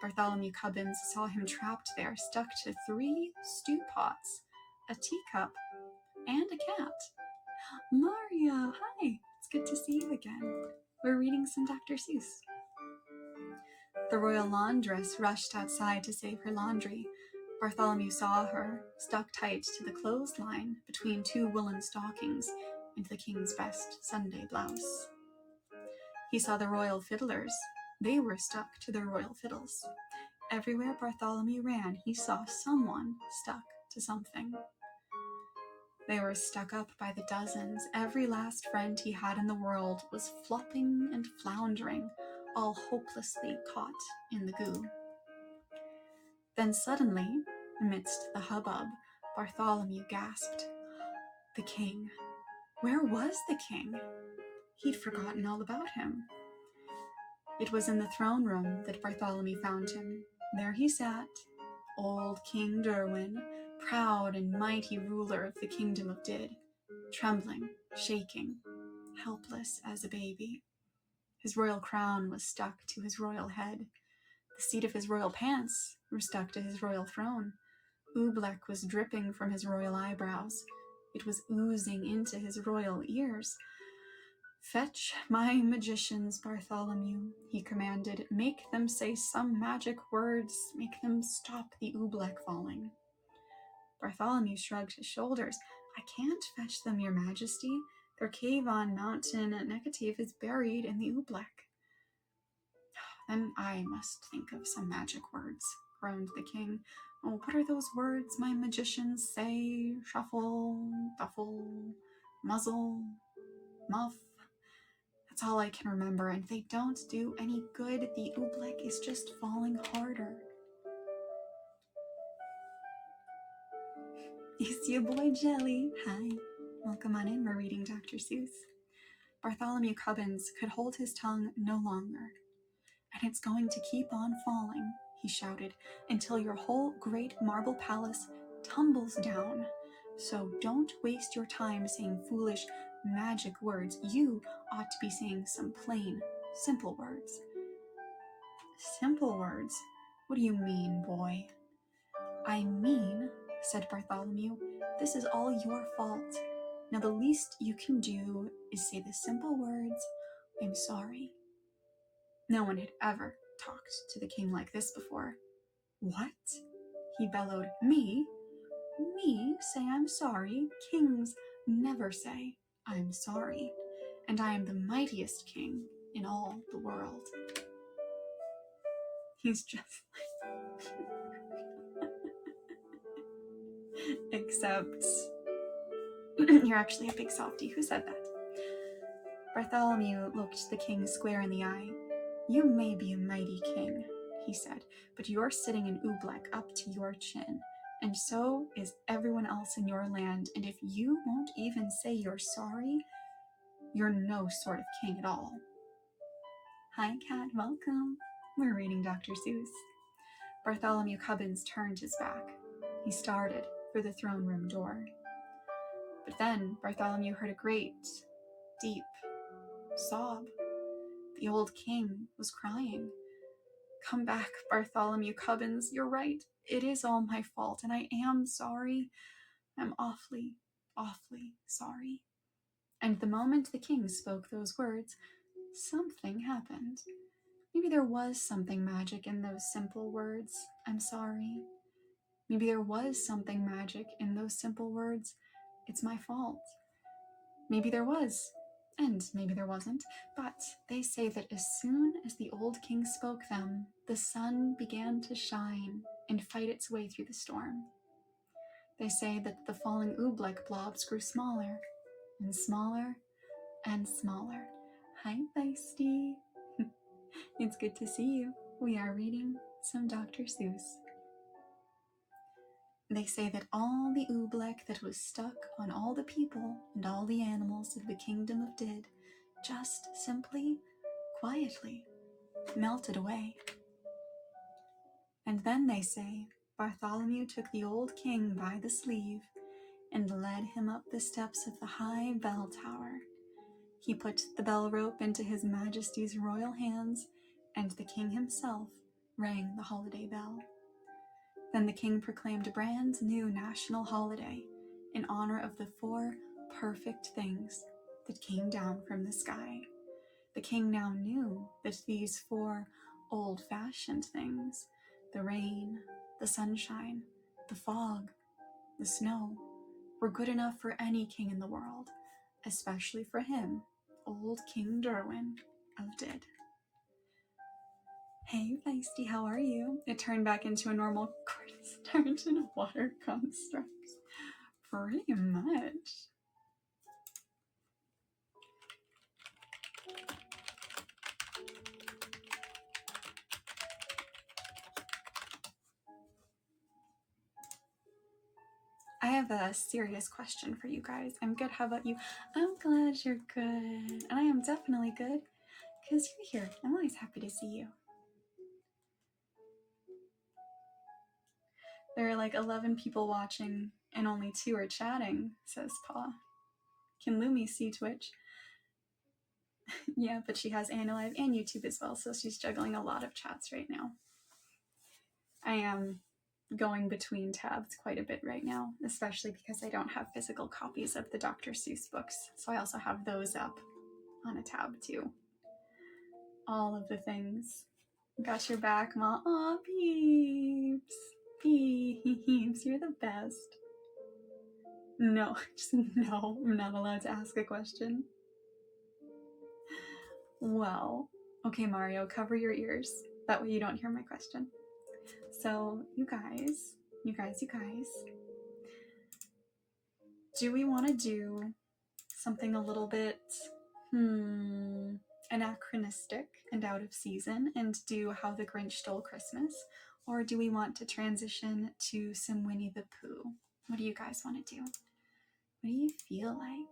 [SPEAKER 1] Bartholomew Cubbins saw him trapped there, stuck to 3 stew pots, a teacup, and a cat. "Maria, hi! It's good to see you again. We're reading some Dr. Seuss." The royal laundress rushed outside to save her laundry. Bartholomew saw her, stuck tight to the clothesline between 2 woolen stockings and the king's best Sunday blouse. He saw the royal fiddlers. They were stuck to their royal fiddles. Everywhere Bartholomew ran, he saw someone stuck to something. They were stuck up by the dozens. Every last friend he had in the world was flopping and floundering, all hopelessly caught in the goo. Then suddenly, amidst the hubbub, Bartholomew gasped. The king. Where was the king? He'd forgotten all about him. It was in the throne room that Bartholomew found him. There he sat, old King Derwin, proud and mighty ruler of the kingdom of Did, trembling, shaking, helpless as a baby. His royal crown was stuck to his royal head. The seat of his royal pants were stuck to his royal throne. Oobleck was dripping from his royal eyebrows. It was oozing into his royal ears. Fetch my magicians, Bartholomew, he commanded. Make them say some magic words. Make them stop the oobleck falling. Bartholomew shrugged his shoulders. I can't fetch them, your majesty. Their cave on Mountain Necatave is buried in the oobleck. Then I must think of some magic words, groaned the king. Oh, what are those words my magicians say? Shuffle, duffle, muzzle, muff. That's all I can remember, and they don't do any good. The oobleck is just falling harder. It's your boy Jelly. Hi. Welcome on in. We're reading Dr. Seuss. Bartholomew Cubbins could hold his tongue no longer. And it's going to keep on falling, he shouted, until your whole great marble palace tumbles down. So don't waste your time saying foolish magic words. You ought to be saying some plain, simple words. Simple words? What do you mean, boy? I mean, said Bartholomew, this is all your fault. Now the least you can do is say the simple words, I'm sorry. No one had ever talked to the king like this before. What? He bellowed. Me? Me say I'm sorry? Kings never say I'm sorry. And I am the mightiest king in all the world. He's just except you're actually a big softie. Who said that? Bartholomew looked the king square in the eye. You may be a mighty king, he said, but you're sitting in oobleck up to your chin, and so is everyone else in your land, and if you won't even say you're sorry, you're no sort of king at all. Hi, Kat, welcome. We're reading Dr. Seuss. Bartholomew Cubbins turned his back. He started for the throne room door. But then Bartholomew heard a great, deep sob. The old king was crying. Come back, Bartholomew Cubbins. You're right. It is all my fault, and I am sorry. I'm awfully, awfully sorry. And the moment the king spoke those words, something happened. Maybe there was something magic in those simple words, I'm sorry. Maybe there was something magic in those simple words, it's my fault. Maybe there was, and maybe there wasn't, but they say that as soon as the old king spoke them, the sun began to shine and fight its way through the storm. They say that the falling oobleck blobs grew smaller and smaller and smaller. Hi, Feisty. It's good to see you. We are reading some Dr. Seuss. They say that all the oobleck that was stuck on all the people and all the animals of the kingdom of Did just simply, quietly melted away. And then they say Bartholomew took the old king by the sleeve and led him up the steps of the high bell tower. He put the bell rope into His Majesty's royal hands, and the king himself rang the holiday bell. Then the king proclaimed a brand new national holiday in honor of the 4 perfect things that came down from the sky. The king now knew that these 4 old-fashioned things, the rain, the sunshine, the fog, the snow, were good enough for any king in the world, especially for him, old King Derwin of Did. Hey, Feisty, how are you? It turned back into a normal cornstarch and water construct. Pretty much. I have a serious question for you guys. I'm good. How about you? I'm glad you're good. And I am definitely good because you're here. I'm always happy to see you. There are like 11 people watching and only 2 are chatting, says Pa. Can Lumi see Twitch? Yeah, but she has AniLive and YouTube as well, so she's juggling a lot of chats right now. I am going between tabs quite a bit right now, especially because I don't have physical copies of the Dr. Seuss books, so I also have those up on a tab too. All of the things. Got your back, Ma. Aw, peeps. Peeps, you're the best. No, just no, I'm not allowed to ask a question. Well, okay, Mario, cover your ears. That way you don't hear my question. So, you guys, do we want to do something a little bit anachronistic and out of season and do How the Grinch Stole Christmas? Or do we want to transition to some Winnie the Pooh? What do you guys want to do? What do you feel like?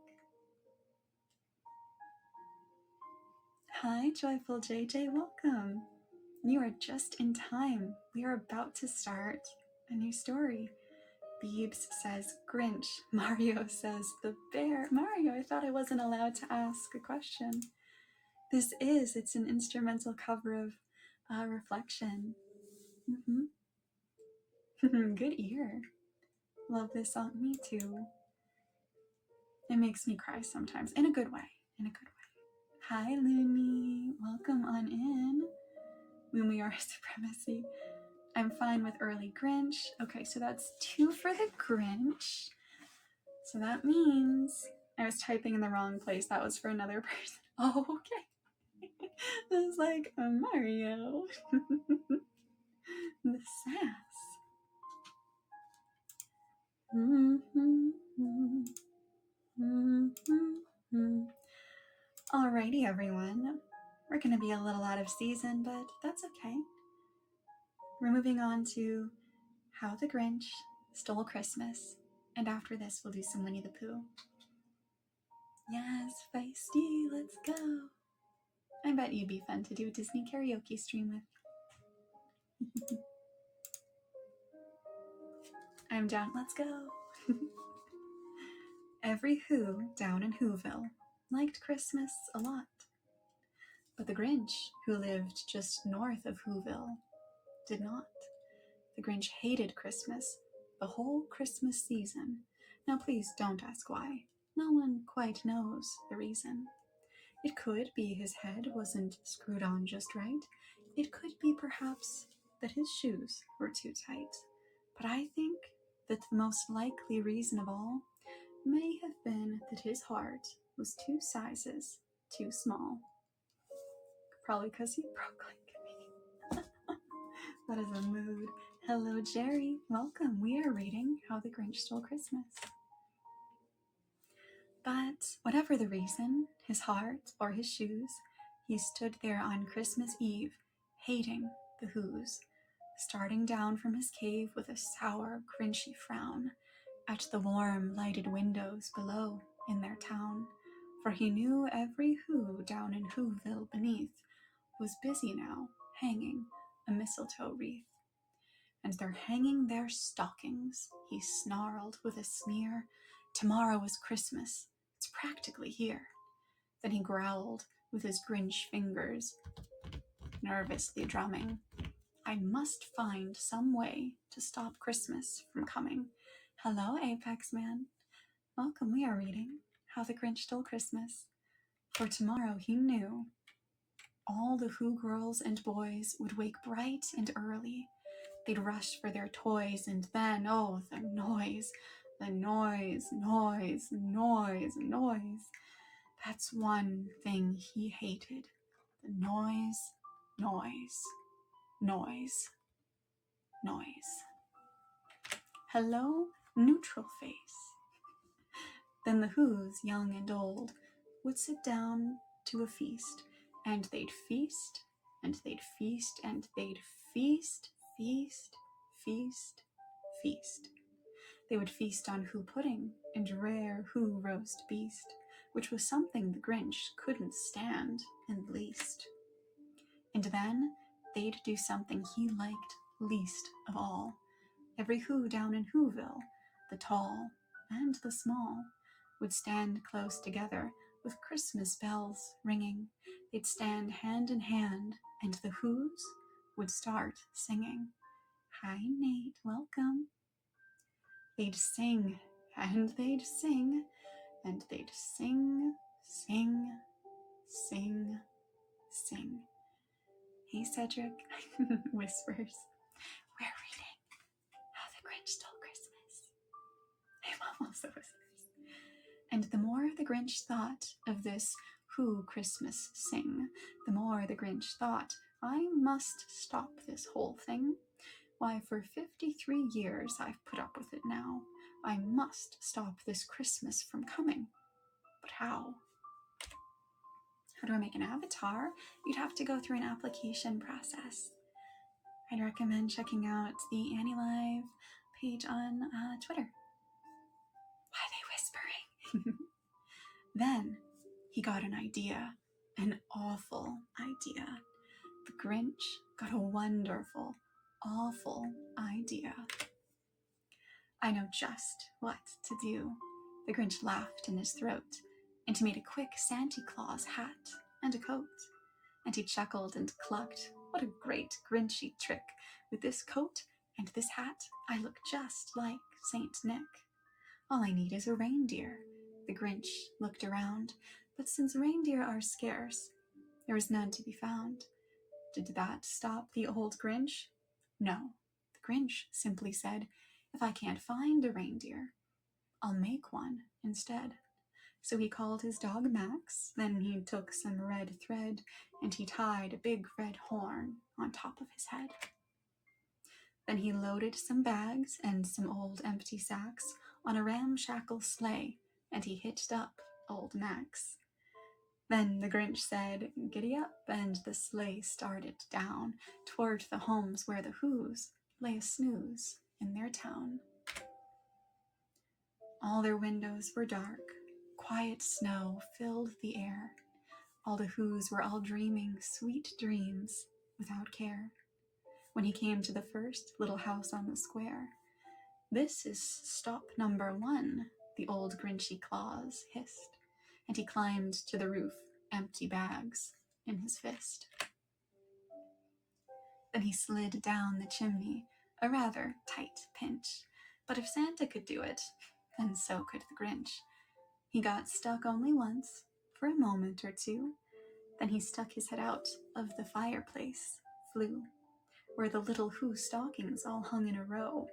[SPEAKER 1] Hi, Joyful JJ, welcome. You are just in time. We are about to start a new story. Beebs says Grinch. Mario says the bear. Mario, I thought I wasn't allowed to ask a question. It's an instrumental cover of Reflection. Good ear. Love this song. Me too. It makes me cry sometimes. In a good way. Hi, Lumi. Welcome on in. Lumiora supremacy. I'm fine with early Grinch. Okay, so that's 2 for the Grinch. So that means I was typing in the wrong place. That was for another person. Oh, okay. This is like a Mario. The sass. Alrighty, everyone. We're going to be a little out of season, but that's okay. We're moving on to How the Grinch Stole Christmas. And after this, we'll do some Winnie the Pooh. Yes, feisty, let's go. I bet you'd be fun to do a Disney karaoke stream with. I'm down, let's go. Every Who down in Whoville liked Christmas a lot. But the Grinch, who lived just north of Whoville, did not. The Grinch hated Christmas, the whole Christmas season. Now please don't ask why. No one quite knows the reason. It could be his head wasn't screwed on just right. It could be perhaps that his shoes were too tight. But I think that the most likely reason of all may have been that his heart was 2 sizes too small. Probably because he broke like me. That is a mood. Hello, Jerry. Welcome. We are reading How the Grinch Stole Christmas. But whatever the reason, his heart or his shoes, he stood there on Christmas Eve, hating the Whos, starting down from his cave with a sour, grinchy frown at the warm, lighted windows below in their town, for he knew every Who down in Whoville beneath was busy now hanging a mistletoe wreath. And they're hanging their stockings, he snarled with a sneer. Tomorrow is Christmas. It's practically here. Then he growled with his Grinch fingers, nervously drumming. I must find some way to stop Christmas from coming. Hello, Apex Man. Welcome, we are reading How the Grinch Stole Christmas. For tomorrow he knew all the Who girls and boys would wake bright and early. They'd rush for their toys, and then, oh, the noise. That's one thing he hated. The noise. Hello, neutral face. Then the Whos, young and old, would sit down to a feast, and they'd feast, and they'd feast, and they'd feast. They would feast on Who pudding and rare Who roast beast, which was something the Grinch couldn't stand in the least. And then they'd do something he liked least of all. Every Who down in Whoville, the tall and the small, would stand close together with Christmas bells ringing. They'd stand hand in hand, and the Whos would start singing. Hi, Nate, welcome. They'd sing, and they'd sing, and they'd sing. sing, sing. Hey, Cedric, whispers. We're reading How the Grinch Stole Christmas. Hey, Mom also whispers. And the more the Grinch thought of this Who Christmas Sing, the more the Grinch thought, I must stop this whole thing. Why, for 53 years I've put up with it now. I must stop this Christmas from coming. But how? How do I make an avatar? You'd have to go through an application process. I'd recommend checking out the AniLive page on Twitter. Why are they whispering? Then he got an idea, an awful idea. The Grinch got a wonderful, awful idea. I know just what to do. The Grinch laughed in his throat, and he made a quick Santa Claus hat and a coat. And he chuckled and clucked. What a great Grinchy trick! With this coat and this hat, I look just like Saint Nick. All I need is a reindeer. The Grinch looked around, but since reindeer are scarce, there was none to be found. Did that stop the old Grinch? No. The Grinch simply said, if I can't find a reindeer, I'll make one instead. So he called his dog Max, then he took some red thread, and he tied a big red horn on top of his head. Then he loaded some bags and some old empty sacks on a ramshackle sleigh, and he hitched up old Max. Then the Grinch said, giddy up, and the sleigh started down toward the homes where the Whos lay a snooze in their town. All their windows were dark. Quiet snow filled the air. All the Whos were all dreaming sweet dreams without care. When he came to the first little house on the square, this is stop number 1, the old Grinchy Claus hissed, and he climbed to the roof, empty bags in his fist. Then he slid down the chimney, a rather tight pinch, but if Santa could do it, then so could the Grinch. He got stuck only once, for a moment or two. Then he stuck his head out of the fireplace, flew, where the little Who stockings all hung in a row.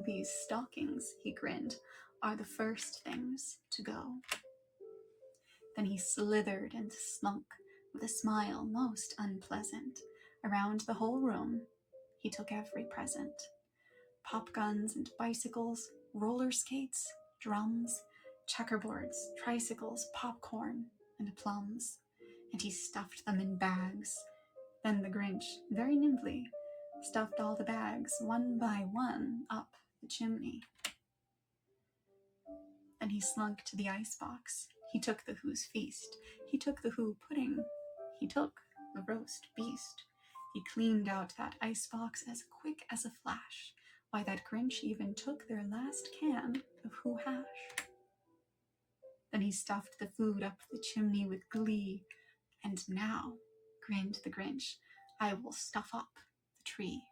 [SPEAKER 1] These stockings, he grinned, are the first things to go. Then he slithered and slunk, with a smile most unpleasant. Around the whole room, he took every present. Pop guns and bicycles, roller skates, drums, checkerboards, tricycles, popcorn, and plums, and he stuffed them in bags. Then the Grinch, very nimbly, stuffed all the bags, one by one, up the chimney. Then he slunk to the icebox. He took the Who's feast. He took the Who pudding. He took the roast beast. He cleaned out that icebox as quick as a flash. Why, that Grinch even took their last can of Who hash. Then he stuffed the food up the chimney with glee. And now, grinned the Grinch, I will stuff up the tree.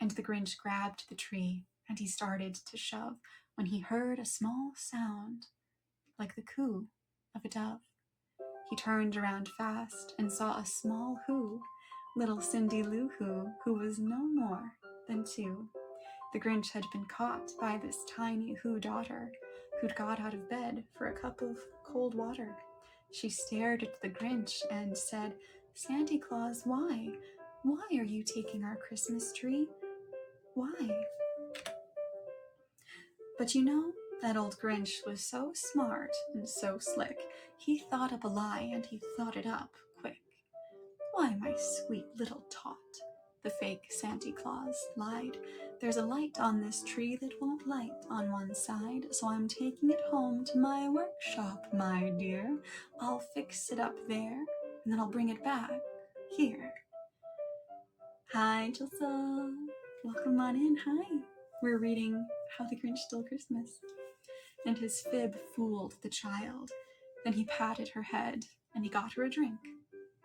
[SPEAKER 1] And the Grinch grabbed the tree, and he started to shove, when he heard a small sound, like the coo of a dove. He turned around fast and saw a small Who, little Cindy Lou Who was no more than 2. The Grinch had been caught by this tiny Who daughter, who'd got out of bed for a cup of cold water. She stared at the Grinch and said, Santa Claus, why? Why are you taking our Christmas tree? Why? But you know, that old Grinch was so smart and so slick, he thought up a lie and he thought it up quick. Why, my sweet little tot, the fake Santa Claus lied. There's a light on this tree that won't light on one side, so I'm taking it home to my workshop, my dear. I'll fix it up there, and then I'll bring it back here. Hi, Jilsa. Welcome on in. Hi. We're reading How the Grinch Stole Christmas. And his fib fooled the child. Then he patted her head, and he got her a drink,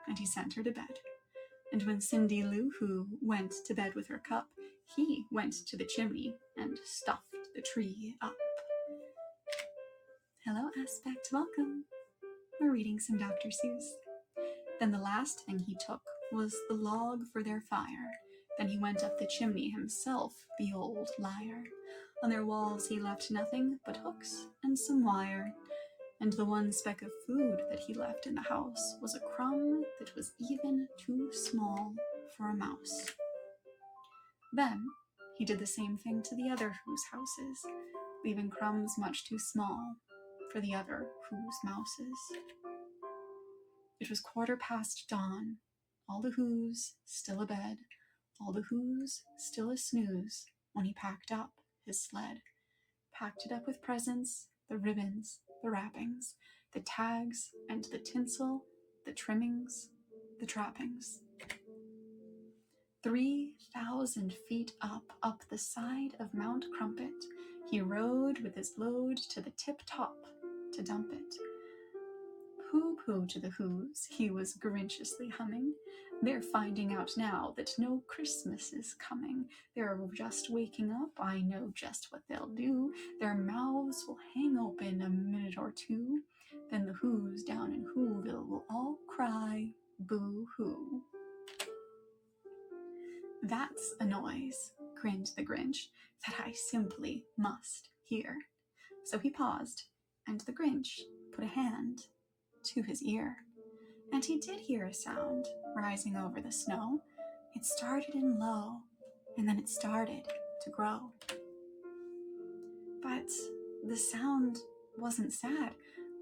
[SPEAKER 1] and he sent her to bed. And when Cindy Lou Who went to bed with her cup, he went to the chimney and stuffed the tree up. Hello, Aspect. Welcome. or reading some Dr. Seuss. Then the last thing he took was the log for their fire. Then he went up the chimney himself, the old liar. On their walls he left nothing but hooks and some wire. And the one speck of food that he left in the house was a crumb that was even too small for a mouse. Then he did the same thing to the other Who's houses, leaving crumbs much too small for the other Who's mouses. It was 1/4 dawn, all the Who's still abed, all the Who's still a snooze, when he packed up his sled. Packed it up with presents, the ribbons, the wrappings, the tags and the tinsel, the trimmings, the trappings. 3,000 feet up the side of Mount Crumpet, he rode with his load to the tip-top to dump it. Pooh-pooh to the Who's, he was grinchiously humming. They're finding out now that no Christmas is coming. They're just waking up, I know just what they'll do. Their mouths will hang open a minute or two. Then the Who's down in Whoville will all cry, boo-hoo. That's a noise, grinned the Grinch, that I simply must hear. So he paused, and the Grinch put a hand to his ear. And he did hear a sound rising over the snow. It started in low, and then it started to grow. But the sound wasn't sad.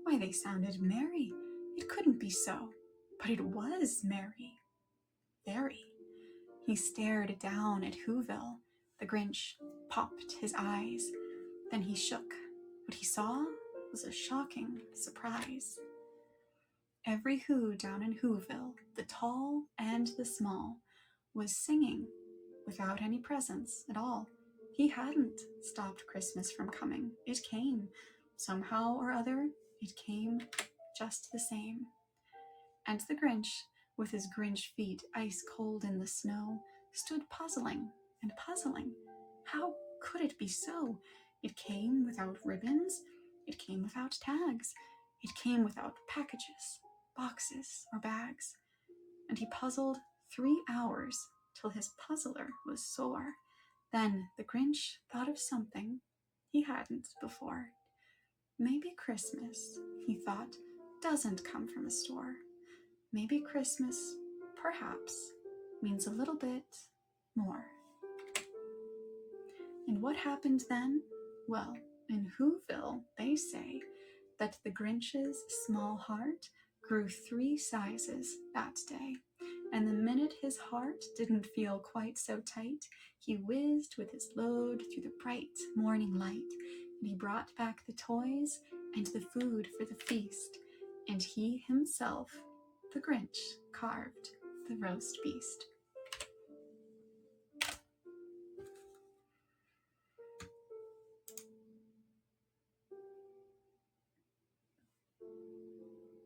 [SPEAKER 1] Why, they sounded merry. It couldn't be so, but it was merry. Very. He stared down at Whoville. The Grinch popped his eyes. Then he shook. What he saw was a shocking surprise. Every Who down in Whoville, the tall and the small, was singing without any presents at all. He hadn't stopped Christmas from coming. It came. Somehow or other, it came just the same. And the Grinch, with his Grinch feet ice cold in the snow, stood puzzling and puzzling. How could it be so? It came without ribbons. It came without tags. It came without packages, boxes, or bags. And he puzzled 3 hours till his puzzler was sore. Then the Grinch thought of something he hadn't before. Maybe Christmas, he thought, doesn't come from a store. Maybe Christmas, perhaps, means a little bit more. And what happened then? Well, in Whoville, they say that the Grinch's small heart grew 3 sizes that day. And the minute his heart didn't feel quite so tight, he whizzed with his load through the bright morning light, and he brought back the toys and the food for the feast, and he himself, the Grinch, carved the roast beast.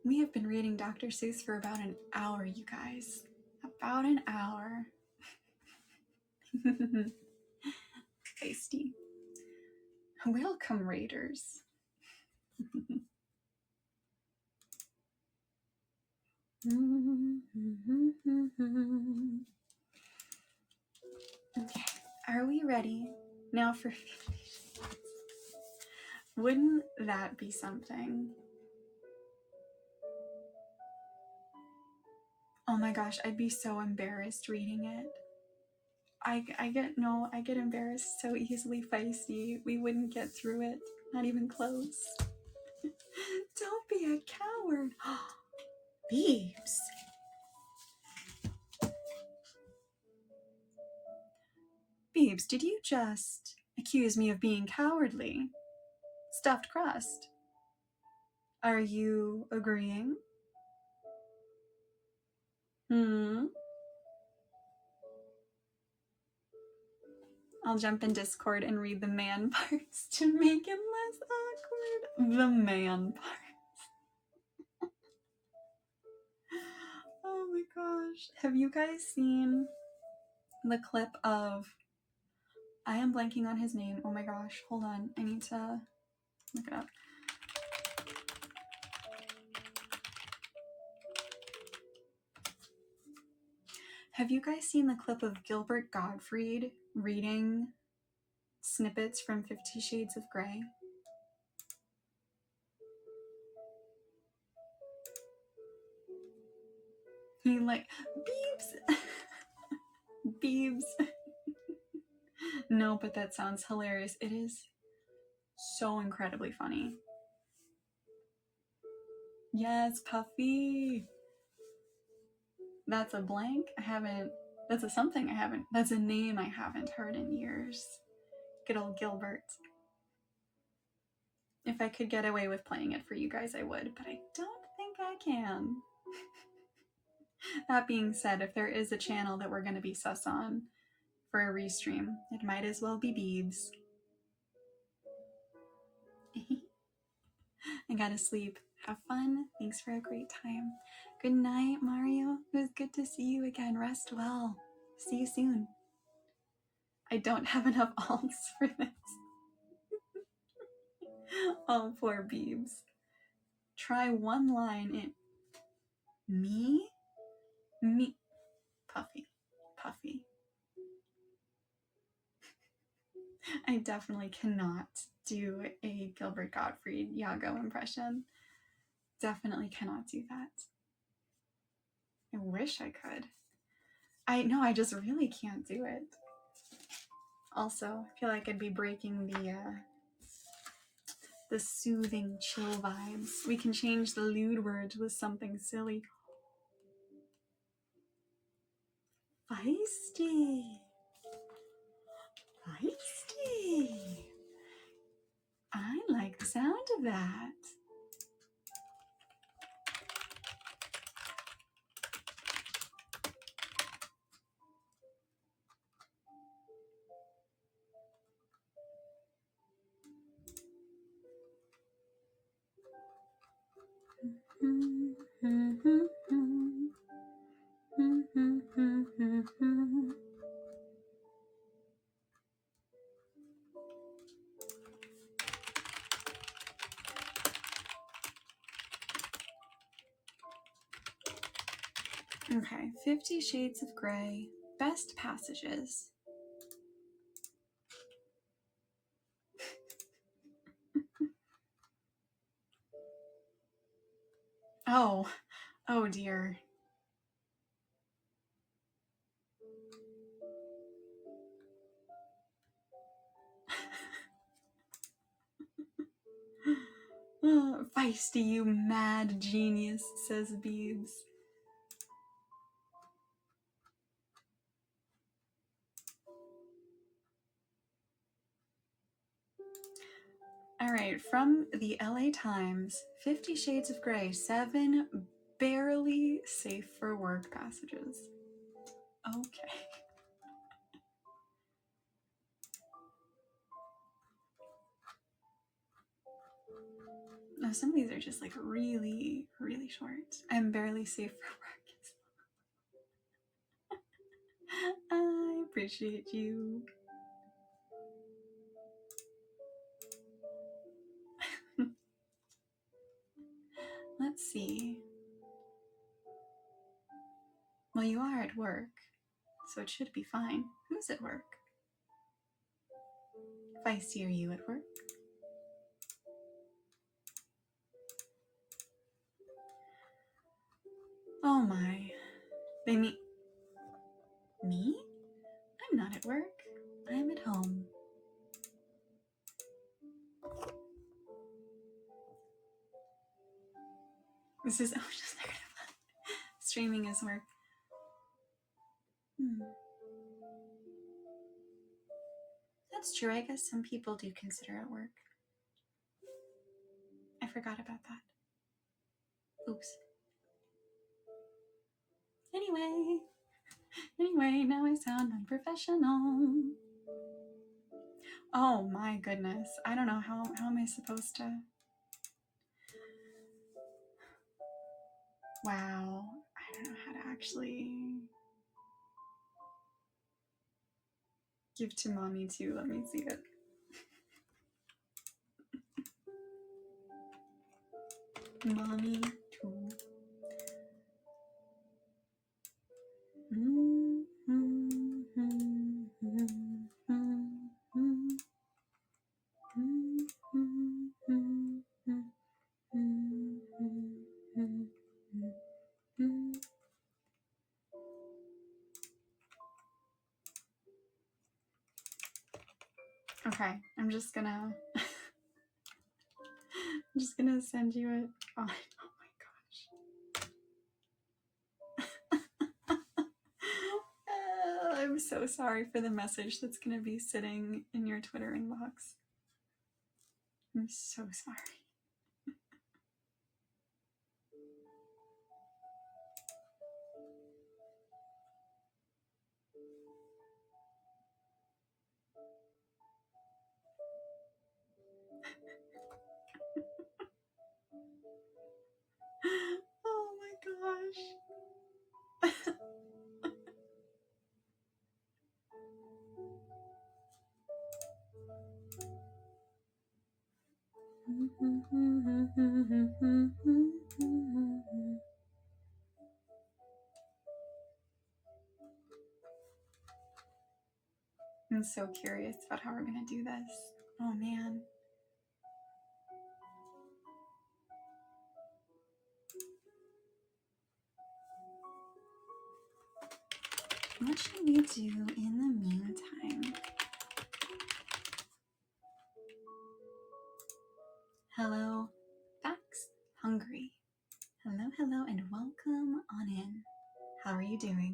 [SPEAKER 1] We have been reading Dr. Seuss for about an hour, you guys. About an hour. Tasty. Welcome, Raiders. Okay, are we ready now for Wouldn't that be something? Oh my gosh, I'd be so embarrassed reading it. I get embarrassed so easily, feisty. We wouldn't get through it, not even close. Don't be a coward. Beebs. Beebs, did you just accuse me of being cowardly? Stuffed crust. Are you agreeing? I'll jump in Discord and read the man parts to make it less awkward. The man parts. Oh my gosh. Have you guys seen the clip of... I am blanking on his name. Oh my gosh. Hold on. I need to look it up. Have you guys seen the clip of Gilbert Gottfried reading snippets from 50 Shades of Grey? He like, Beebs! Beebs! No, but that sounds hilarious. It is so incredibly funny. Yes, Puffy! That's a blank. That's a something I haven't, that's a name I haven't heard in years. Good old Gilbert. If I could get away with playing it for you guys, I would, but I don't think I can. That being said, if there is a channel that we're going to be sus on for a restream, it might as well be Beebs. I gotta sleep. Have fun. Thanks for a great time. Good night, Mario. It was good to see you again. Rest well. See you soon. I don't have enough alts for this. Oh, poor Beebs. Try one line in. Me? Me. Puffy. Puffy. I definitely cannot do a Gilbert Gottfried Iago impression. Definitely cannot do that. I wish I could. I just really can't do it. Also, I feel like I'd be breaking the soothing chill vibes. We can change the lewd words with something silly. Feisty. Feisty. I like the sound of that. Okay, 50 Shades of Grey, best passages. Oh dear. Feisty, you mad genius, says Beebs. All right, from the LA Times, 50 Shades of Grey, 7 barely safe for work passages. Okay. No, some of these are just like really, really short. I'm barely safe for work. I appreciate you. Let's see. Well, you are at work, so it should be fine. Who's at work? Feisty, are you at work? Oh my. They mean... Me? I'm not at work. I'm at home. This is... Oh, just streaming is work. That's true. I guess some people do consider it work. I forgot about that. Oops. Anyway, now I sound unprofessional. Oh my goodness. I don't know how am I supposed to... Wow. I don't know how to actually give to mommy too. Let me see it. Mommy too. Okay, I'm just gonna send you it. Oh my gosh. I'm so sorry for the message that's gonna be sitting in your Twitter inbox. I'm so sorry. Oh my gosh. I'm so curious about how we're gonna do this. Oh man. What should we do in the meantime? Hello, Facts Hungry. Hello, hello, and welcome on in. How are you doing?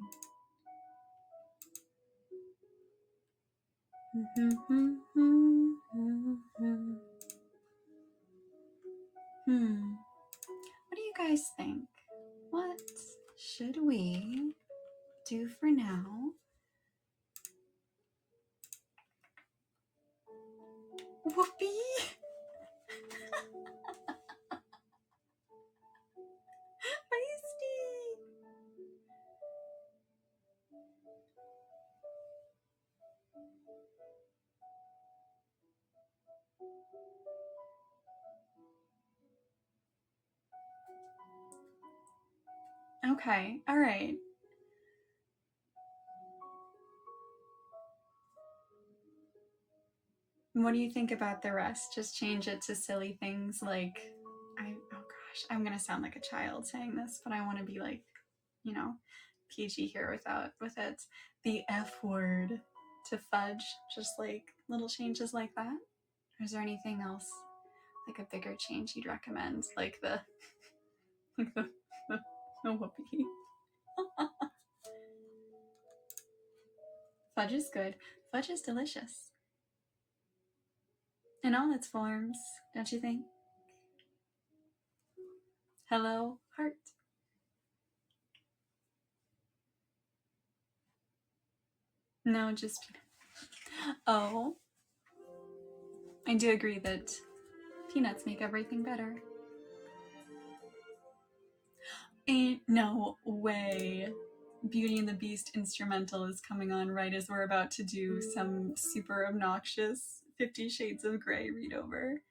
[SPEAKER 1] What do you guys think? What should we do for now? Whoopee! Feisty! Okay, all right. What do you think about the rest? Just change it to silly things like, oh gosh, I'm gonna sound like a child saying this, but I want to be like, you know, PG here with it. The F word to fudge, just like little changes like that. Or is there anything else, like a bigger change you'd recommend, like the whoopee? Fudge is good. Fudge is delicious in all its forms, don't you think? Hello, heart. No, just oh. I do agree that peanuts make everything better. Ain't no way. Beauty and the Beast instrumental is coming on right as we're about to do some super obnoxious 50 Shades of Grey read over.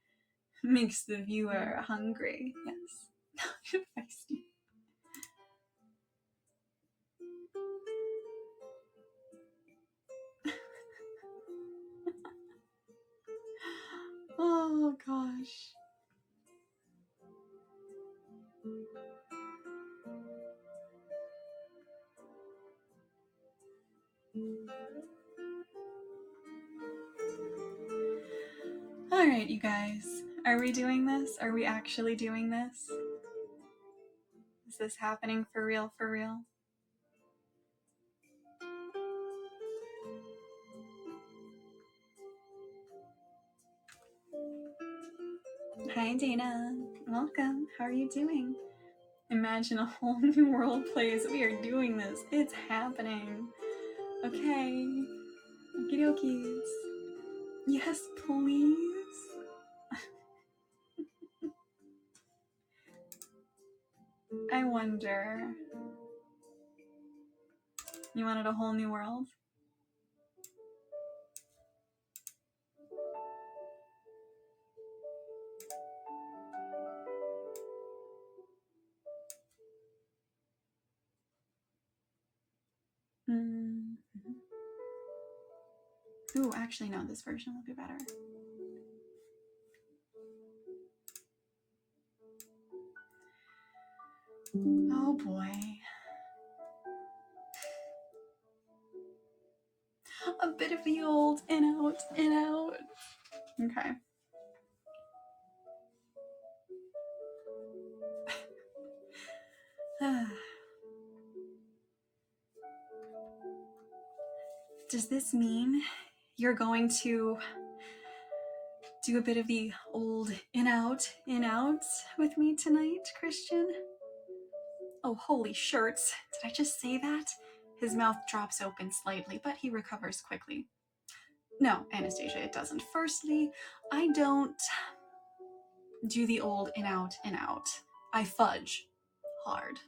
[SPEAKER 1] Makes the viewer hungry. Yes. Feisty. Oh gosh. All right, you guys. Are we doing this? Are we actually doing this? Is this happening for real, for real? Hi, Dana. Welcome. How are you doing? Imagine a whole new world plays. We are doing this. It's happening. Okay. Okie dokies. Yes, please. I wonder. You wanted a whole new world? Mm-hmm. Ooh, actually, no, this version will be better. Oh boy. A bit of the old in out, in out. Okay. Does this mean you're going to do a bit of the old in out with me tonight, Christian? Oh, holy shirts. Did I just say that? His mouth drops open slightly, but he recovers quickly. No, Anastasia, it doesn't. Firstly, I don't do the old in out. I fudge hard.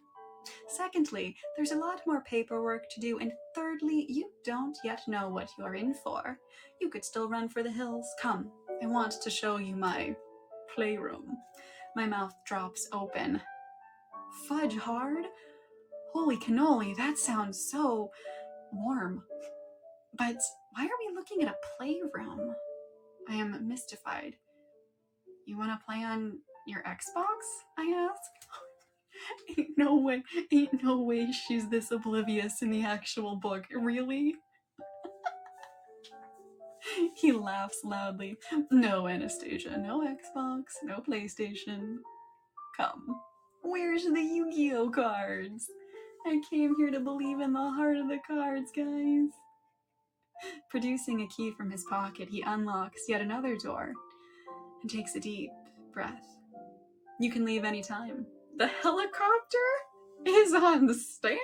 [SPEAKER 1] Secondly, there's a lot more paperwork to do, and thirdly, you don't yet know what you're in for. You could still run for the hills. Come, I want to show you my playroom. My mouth drops open. Fudge hard? Holy cannoli, that sounds so warm. But why are we looking at a playroom? I am mystified. You want to play on your Xbox? I ask. Ain't no way she's this oblivious in the actual book. Really? He laughs loudly. No, Anastasia, no Xbox, no PlayStation. Come, where's the Yu-Gi-Oh cards? I came here to believe in the heart of the cards, guys. Producing a key from his pocket, he unlocks yet another door and takes a deep breath. You can leave anytime. The helicopter is on standby?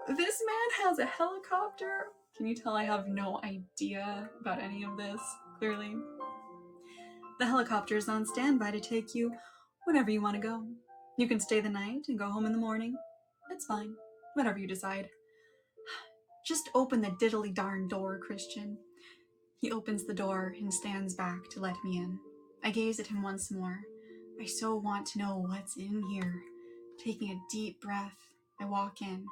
[SPEAKER 1] This man has a helicopter? Can you tell I have no idea about any of this, clearly? The helicopter is on standby to take you whenever you want to go. You can stay the night and go home in the morning. It's fine. Whatever you decide. Just open the diddly darn door, Christian. He opens the door and stands back to let me in. I gaze at him once more. I so want to know what's in here. Taking a deep breath, I walk in,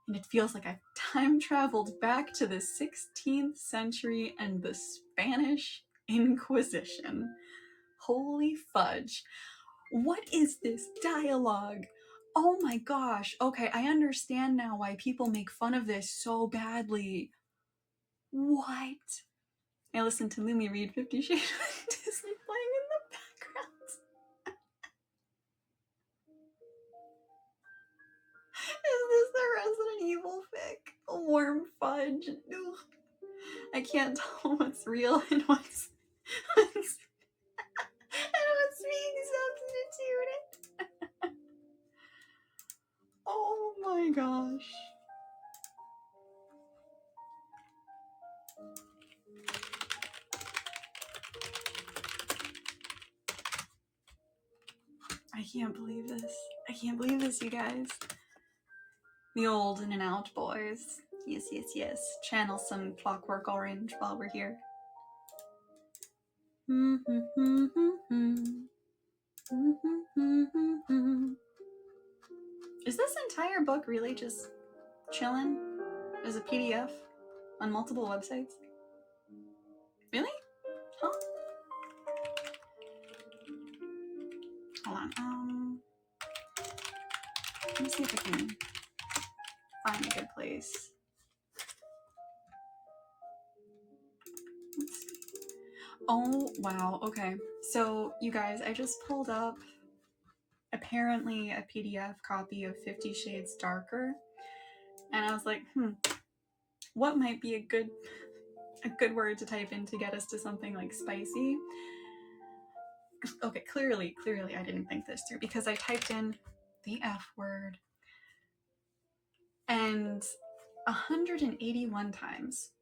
[SPEAKER 1] and it feels like I've time traveled back to the 16th century and the Spanish Inquisition. Holy fudge. What is this dialogue? Oh my gosh. Okay, I understand now why people make fun of this so badly. What? I listened to Lumi read 50 Shades of Disney playing in the background. Is this the Resident Evil fic? Warm fudge. Ugh. I can't tell what's real and what's being substituted. Oh my gosh. I can't believe this. I can't believe this, you guys. The old in and out boys. Yes, yes, yes. Channel some Clockwork Orange while we're here. Is this entire book really just chilling as a PDF on multiple websites? Really? Huh? Hold on. Let me see if I can find a good place. Let's see. Oh, wow. Okay. So, you guys, I just pulled up apparently a PDF copy of 50 Shades Darker, and I was like, what might be a good word to type in to get us to something like spicy? Okay, clearly I didn't think this through, because I typed in the F word, and 181 times.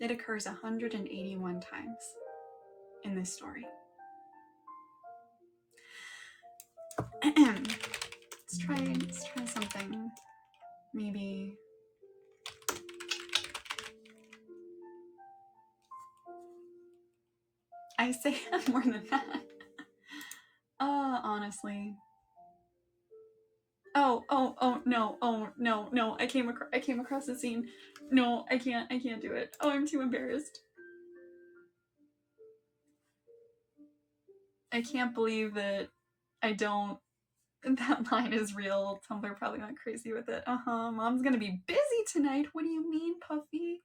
[SPEAKER 1] It occurs 181 times in this story. Let's try something. Maybe I say more than that. Honestly. Oh no. I came across the scene. No, I can't do it. Oh, I'm too embarrassed. I can't believe that I don't That line is real. Tumblr probably went crazy with it. Mom's gonna be busy tonight. What do you mean, Puffy?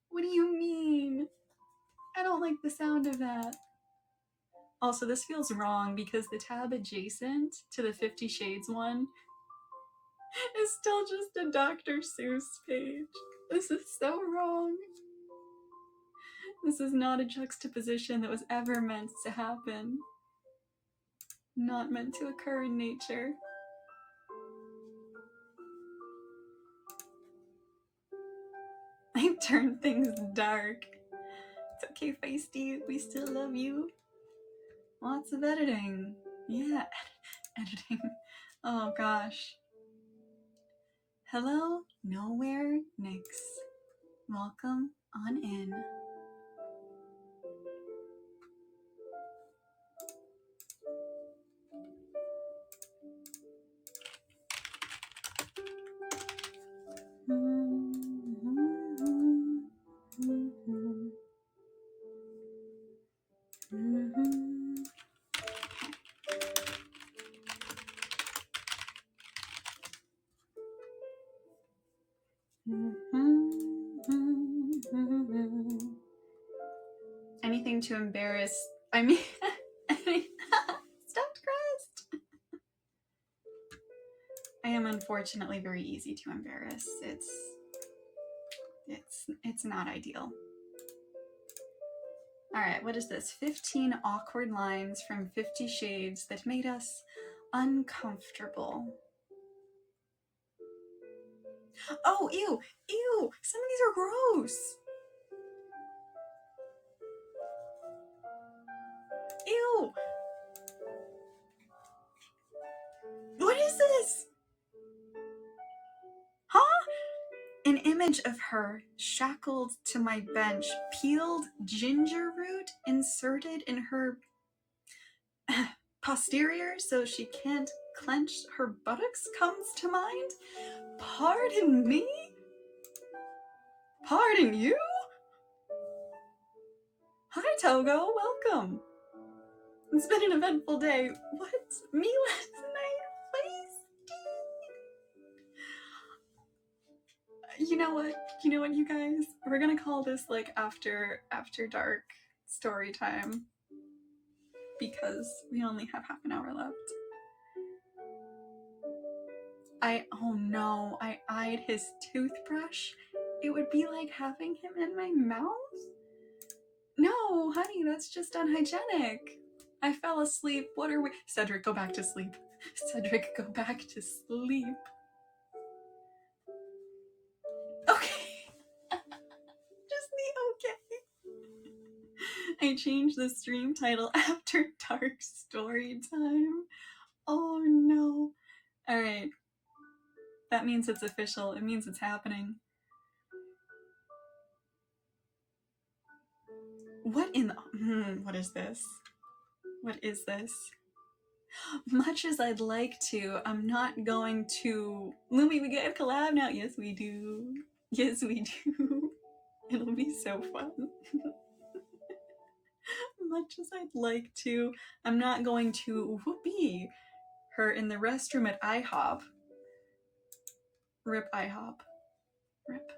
[SPEAKER 1] What do you mean? I don't like the sound of that. Also, this feels wrong because the tab adjacent to the 50 Shades one is still just a Dr. Seuss page. This is so wrong. This is not a juxtaposition that was ever meant to happen. Not meant to occur in nature. I turned things dark. It's okay, Feisty. We still love you. Lots of editing. Yeah, editing. Oh gosh. Hello, Nowhere Nyx. Welcome on in. Anything to embarrass. I mean, stuffed crust. I am unfortunately very easy to embarrass. It's not ideal. All right, what is this? 15 awkward lines from 50 Shades that made us uncomfortable. Oh, ew, ew, some of these are gross. Ew. What is this? Huh? An image of her shackled to my bench, peeled ginger root inserted in her posterior so she can't clench her buttocks comes to mind. Pardon me? Pardon you? Hi, Togo, welcome. It's been an eventful day. What? Me last night? Feisty? You know what, you guys? We're gonna call this like after dark story time because we only have half an hour left. Oh no, I eyed his toothbrush. It would be like having him in my mouth? No, honey, that's just unhygienic. I fell asleep. What are we? Cedric, go back to sleep. Cedric, go back to sleep. Okay. Just be okay. I changed the stream title after dark story time. Oh no. Alright. That means it's official. It means it's happening. What in the... what is this? What is this? Much as I'd like to, I'm not going to... Lumi, we get a collab now. Yes, we do. Yes, we do. It'll be so fun. Much as I'd like to, I'm not going to whoopee her in the restroom at IHOP. Rip IHOP. Rip.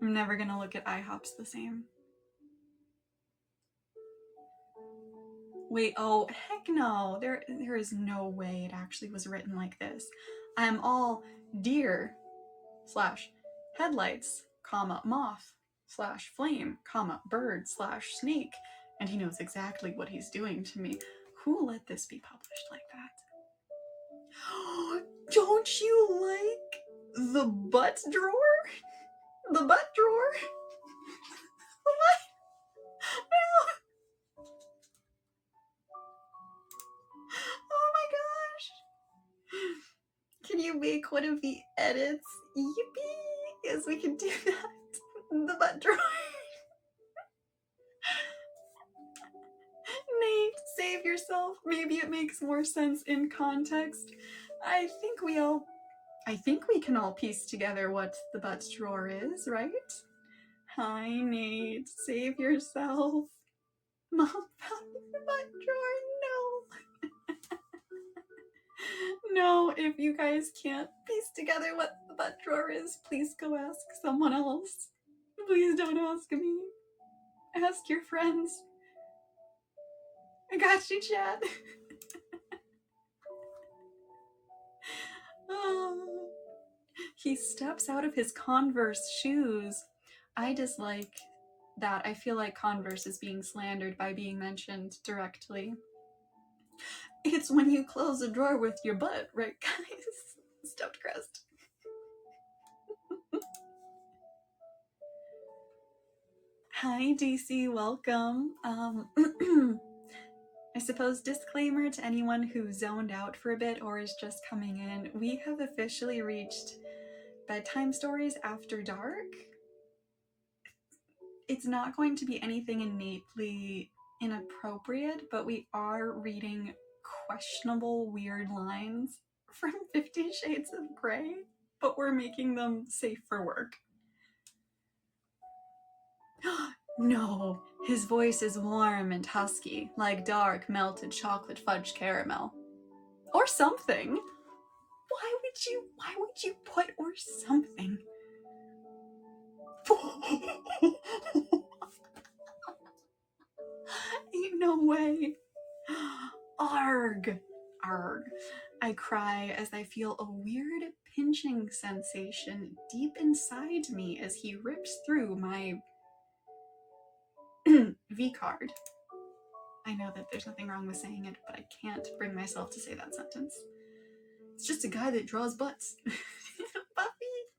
[SPEAKER 1] I'm never gonna look at IHOPs the same. Wait, oh, heck no. There is no way it actually was written like this. I'm all deer / headlights, comma, moth / flame, comma, bird / snake. And he knows exactly what he's doing to me. Who let this be published like that? Don't you like the butt drawer? The butt drawer? What? No! Oh my gosh! Can you make one of the edits? Yippee! Yes, we can do that. The butt drawer. Nate, save yourself. Maybe it makes more sense in context. I think we can all piece together what the butt drawer is, right? Hi, Nate. Save yourself. Mom found the butt drawer. No. No, if you guys can't piece together what that drawer is, please go ask someone else. Please don't ask me. Ask your friends. I got you, Chad. Oh. He steps out of his Converse shoes. I dislike that. I feel like Converse is being slandered by being mentioned directly. It's when you close a drawer with your butt, right, guys? Stuffed crust. Hi, DC, welcome. I suppose disclaimer to anyone who zoned out for a bit or is just coming in, we have officially reached bedtime stories after dark. It's not going to be anything innately inappropriate, but we are reading questionable, weird lines from 50 Shades of Grey, but we're making them safe for work. No, his voice is warm and husky, like dark, melted chocolate fudge caramel. Or something. Why would you put or something? Ain't no way. Arg. Arg. I cry as I feel a weird pinching sensation deep inside me as he rips through my V card. I know that there's nothing wrong with saying it, but I can't bring myself to say that sentence. It's just a guy that draws butts. Buffy.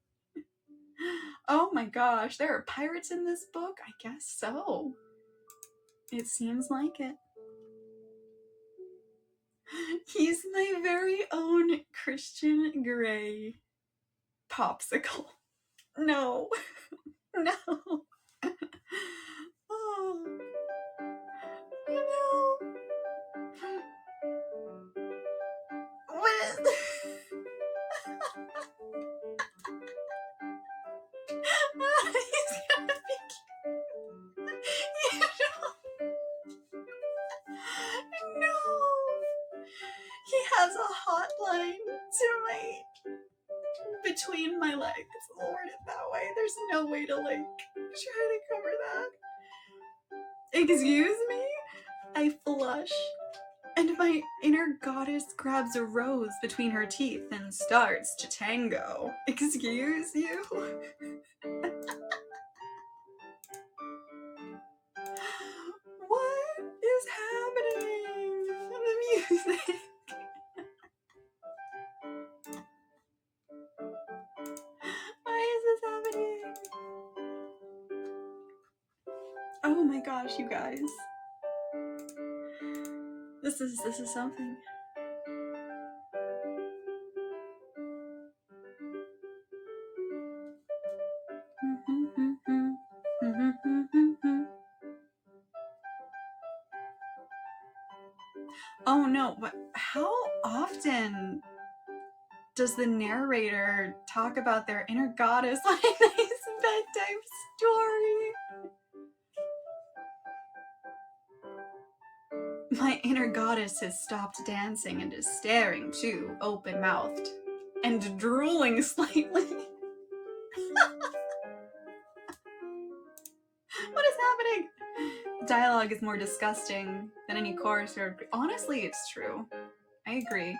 [SPEAKER 1] Oh my gosh, there are pirates in this book? I guess so. It seems like it. He's my very own Christian Grey popsicle. No. No. Oh. No. What is He's gonna be cute. No. He has a hotline to my between my legs. Lord it that way. There's no way to like try to cover that. Excuse me? I flush, and my inner goddess grabs a rose between her teeth and starts to tango. Excuse you? What is happening? The music. Why is this happening? Oh my gosh, you guys. This is something. Oh no, but how often does the narrator talk about their inner goddess on a nice bedtime story? My inner goddess has stopped dancing and is staring too, open-mouthed and drooling slightly. What is happening? Dialogue is more disgusting than any chorus or... Honestly, it's true. I agree.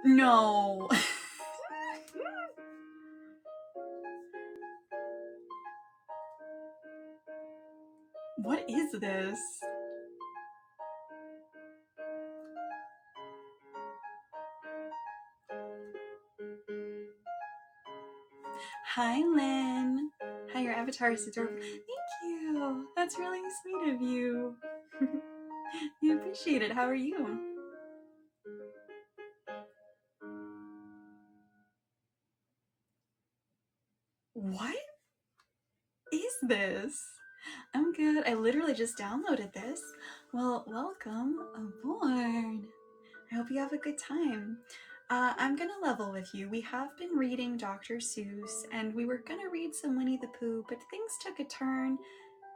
[SPEAKER 1] No. What is this? Hi, Lynn. Hi, your avatar is adorable. Thank you. That's really sweet of you. I appreciate it. How are you? What is this? I'm good. I literally just downloaded this. Well, welcome aboard. I hope you have a good time. I'm gonna level with you. We have been reading Dr. Seuss, and we were gonna read some Winnie the Pooh, but things took a turn,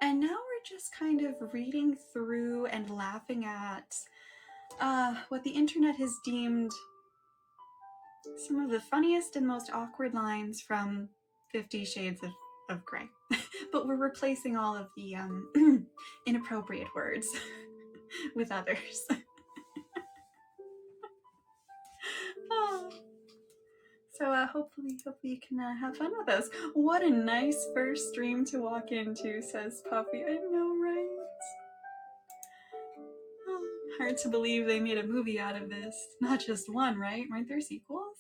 [SPEAKER 1] and now we're just kind of reading through and laughing at what the internet has deemed some of the funniest and most awkward lines from 50 Shades of Grey. But we're replacing all of the inappropriate words with others. Oh. So hopefully you can have fun with us. What a nice first stream to walk into, says Puffy. I know, right? Oh, hard to believe they made a movie out of this. Not just one, right? Weren't there sequels?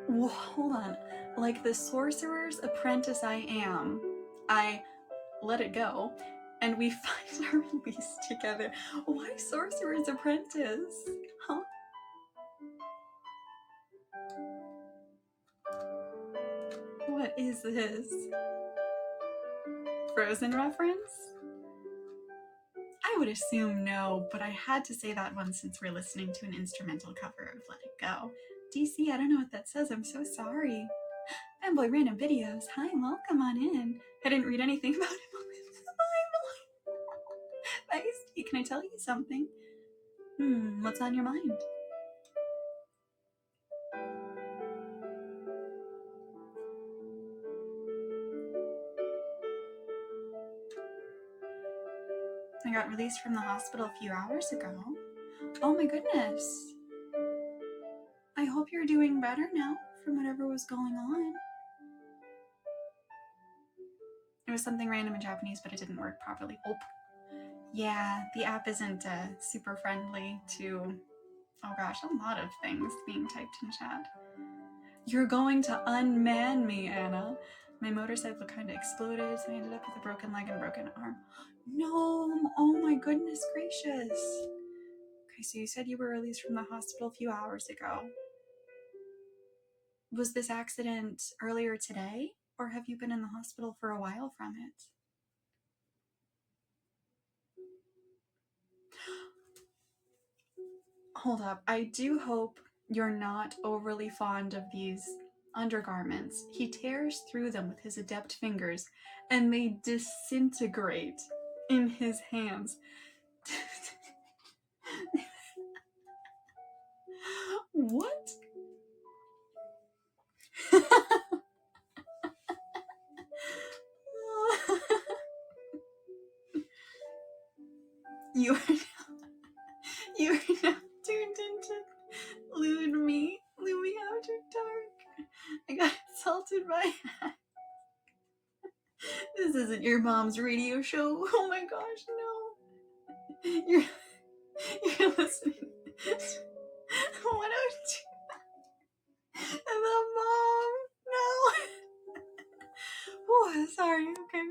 [SPEAKER 1] Whoa, hold on. Like the sorcerer's apprentice I am, I let it go, and we find our release together. Why sorcerer's apprentice? Huh? What is this? Frozen reference? I would assume no, but I had to say that one since we're listening to an instrumental cover of Let It Go. DC, I don't know what that says. I'm so sorry. Fanboy Random Videos. Hi, welcome on in. I didn't read anything about it. Feisty, can I tell you something? What's on your mind? I got released from the hospital a few hours ago. Oh my goodness. I hope you're doing better now from whatever was going on. It was something random in Japanese, but it didn't work properly. Oh, yeah, the app isn't super friendly to, oh gosh, a lot of things being typed in chat. You're going to unman me, Anna. My motorcycle kind of exploded, so I ended up with a broken leg and a broken arm. No, oh my goodness gracious. Okay, so you said you were released from the hospital a few hours ago. Was this accident earlier today, or have you been in the hospital for a while from it? Hold up, I do hope you're not overly fond of these undergarments. He tears through them with his adept fingers, and they disintegrate in his hands. What? You are now turned into Lumi After Dark. I got insulted by that. This isn't your mom's radio show. Oh my gosh, no. You're listening to 102. And the mom. No. Oh, sorry. Okay.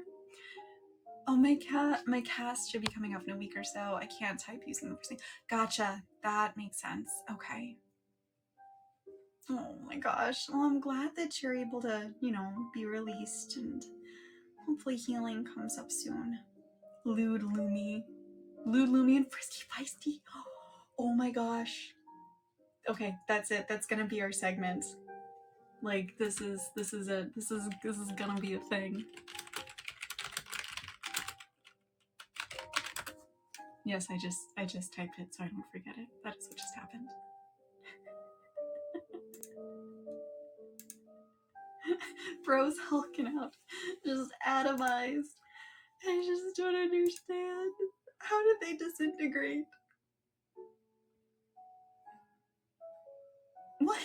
[SPEAKER 1] Oh, my cast should be coming up in a week or so. I can't type using the first thing. Gotcha. That makes sense. Okay. Oh my gosh. Well, I'm glad that you're able to, be released, and hopefully healing comes up soon. Lewd Lumi and Frisky Feisty. Oh my gosh. Okay, that's it. That's gonna be our segment. Like, this is it. This is gonna be a thing. Yes, I just typed it so I don't forget it. That is what just happened. Bro's hulking out, just atomized. I just don't understand. How did they disintegrate? What?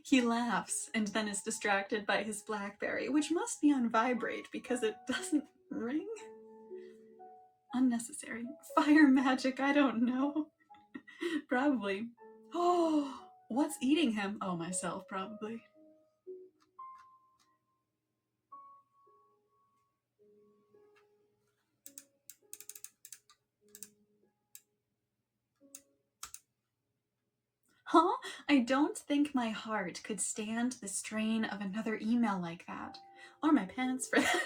[SPEAKER 1] He laughs and then is distracted by his BlackBerry, which must be on vibrate because it doesn't ring. Unnecessary. Fire magic, I don't know. Probably. Oh, what's eating him? Oh, myself, probably. Huh? I don't think my heart could stand the strain of another email like that. Or my pants, for that matter.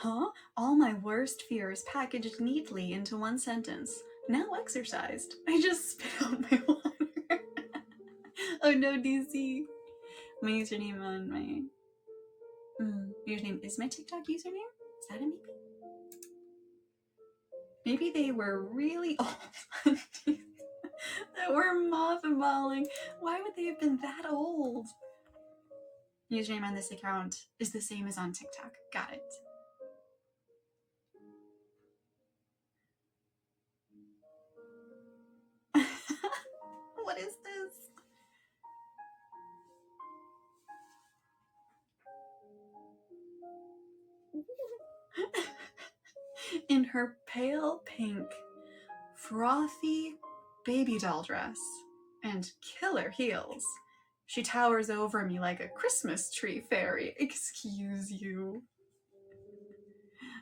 [SPEAKER 1] Huh? All my worst fears packaged neatly into one sentence. Now exercised. I just spit out my water. Oh no, DC. My username on my username is my TikTok username? Is that a maybe? Maybe they were really old that were mothballing. Why would they have been that old? Username on this account is the same as on TikTok. Got it. What is this? In her pale pink, frothy baby doll dress and killer heels, she towers over me like a Christmas tree fairy. Excuse you.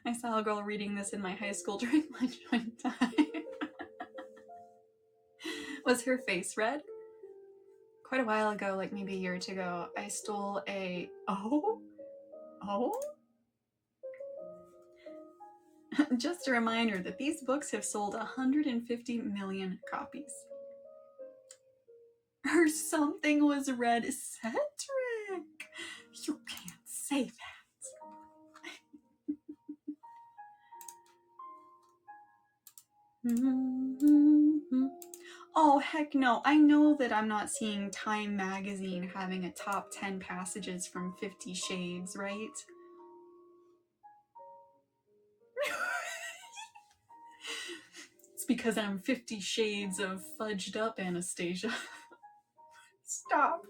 [SPEAKER 1] I saw a girl reading this in my high school during lunch one time. Was her face red? Quite a while ago, like maybe a year or two ago, I stole a... Oh? Just a reminder that these books have sold 150 million copies. Her something was red. Cedric! You can't say that. Oh, heck no. I know that I'm not seeing Time magazine having a top 10 passages from 50 Shades, right? It's because I'm 50 Shades of fudged up, Anastasia. Stop.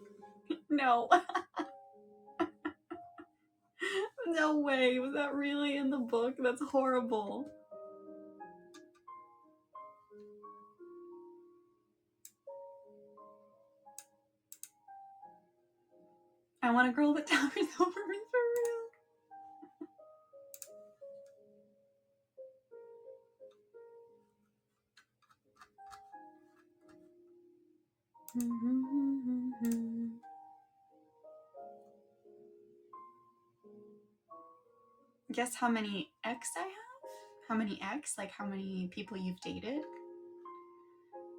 [SPEAKER 1] No. No way. Was that really in the book? That's horrible. I want a girl that towers over me for real. Guess how many X I have? How many X? Like how many people you've dated?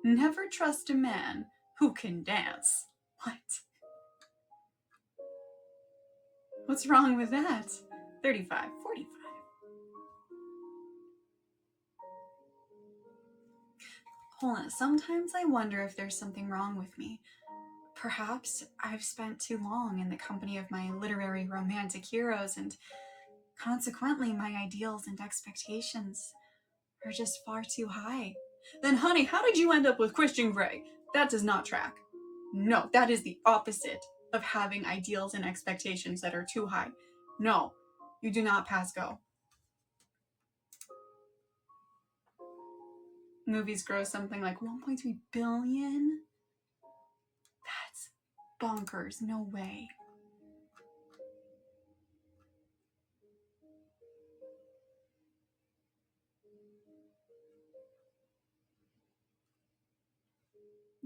[SPEAKER 1] Never trust a man who can dance. What? What's wrong with that? 35, 45. Hold on, sometimes I wonder if there's something wrong with me. Perhaps I've spent too long in the company of my literary romantic heroes, and consequently my ideals and expectations are just far too high. Then honey, how did you end up with Christian Grey? That does not track. No, that is the opposite of having ideals and expectations that are too high. No, you do not pass go. Movies gross something like 1.3 billion? That's bonkers. No way.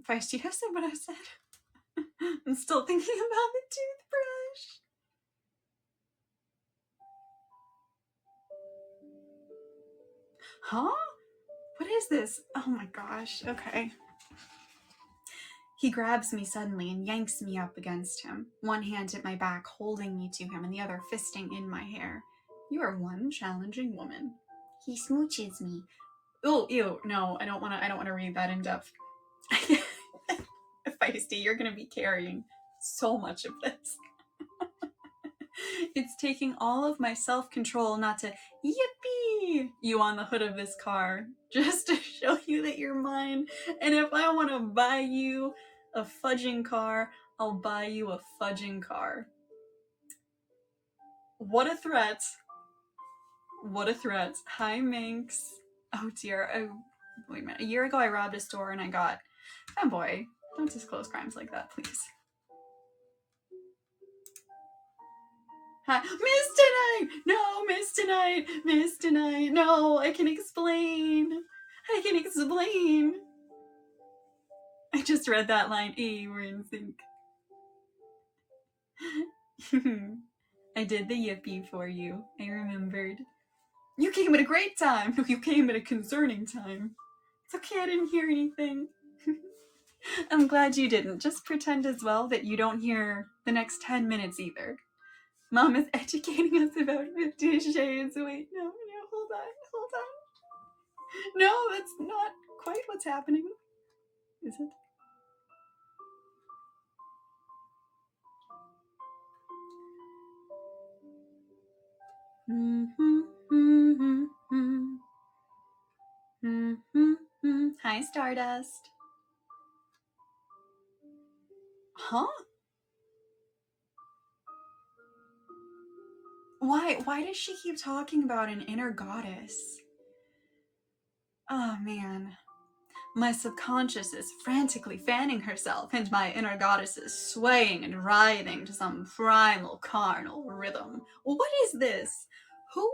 [SPEAKER 1] Feisty, I said what I said. I'm still thinking about the toothbrush. Huh? What is this? Oh my gosh. Okay. He grabs me suddenly and yanks me up against him, one hand at my back holding me to him and the other fisting in my hair. You are one challenging woman. He smooches me. Oh, ew, no, I don't want to read that in depth. Feisty, you're gonna be carrying so much of this. It's taking all of my self-control not to yippee you on the hood of this car, just to show you that you're mine. And if I want to buy you a fudging car, I'll buy you a fudging car. What a threat. What a threat. Hi, Minx. Oh dear. Wait a minute. A year ago I robbed a store and I got... Fanboy, don't disclose crimes like that, please. Hi. Miss Tonight! No, Miss Tonight! Miss Tonight! No, I can explain! I can explain! I just read that line. Hey, we're in sync. I did the yippee for you. I remembered. You came at a great time. No, you came at a concerning time. It's okay, I didn't hear anything. I'm glad you didn't. Just pretend as well that you don't hear the next 10 minutes either. Mom is educating us about 50 Shades. Wait, no, hold on. No, that's not quite what's happening. Is it? Hi, Stardust. Huh? Why does she keep talking about an inner goddess? Oh man. My subconscious is frantically fanning herself, and my inner goddess is swaying and writhing to some primal carnal rhythm. What is this? Who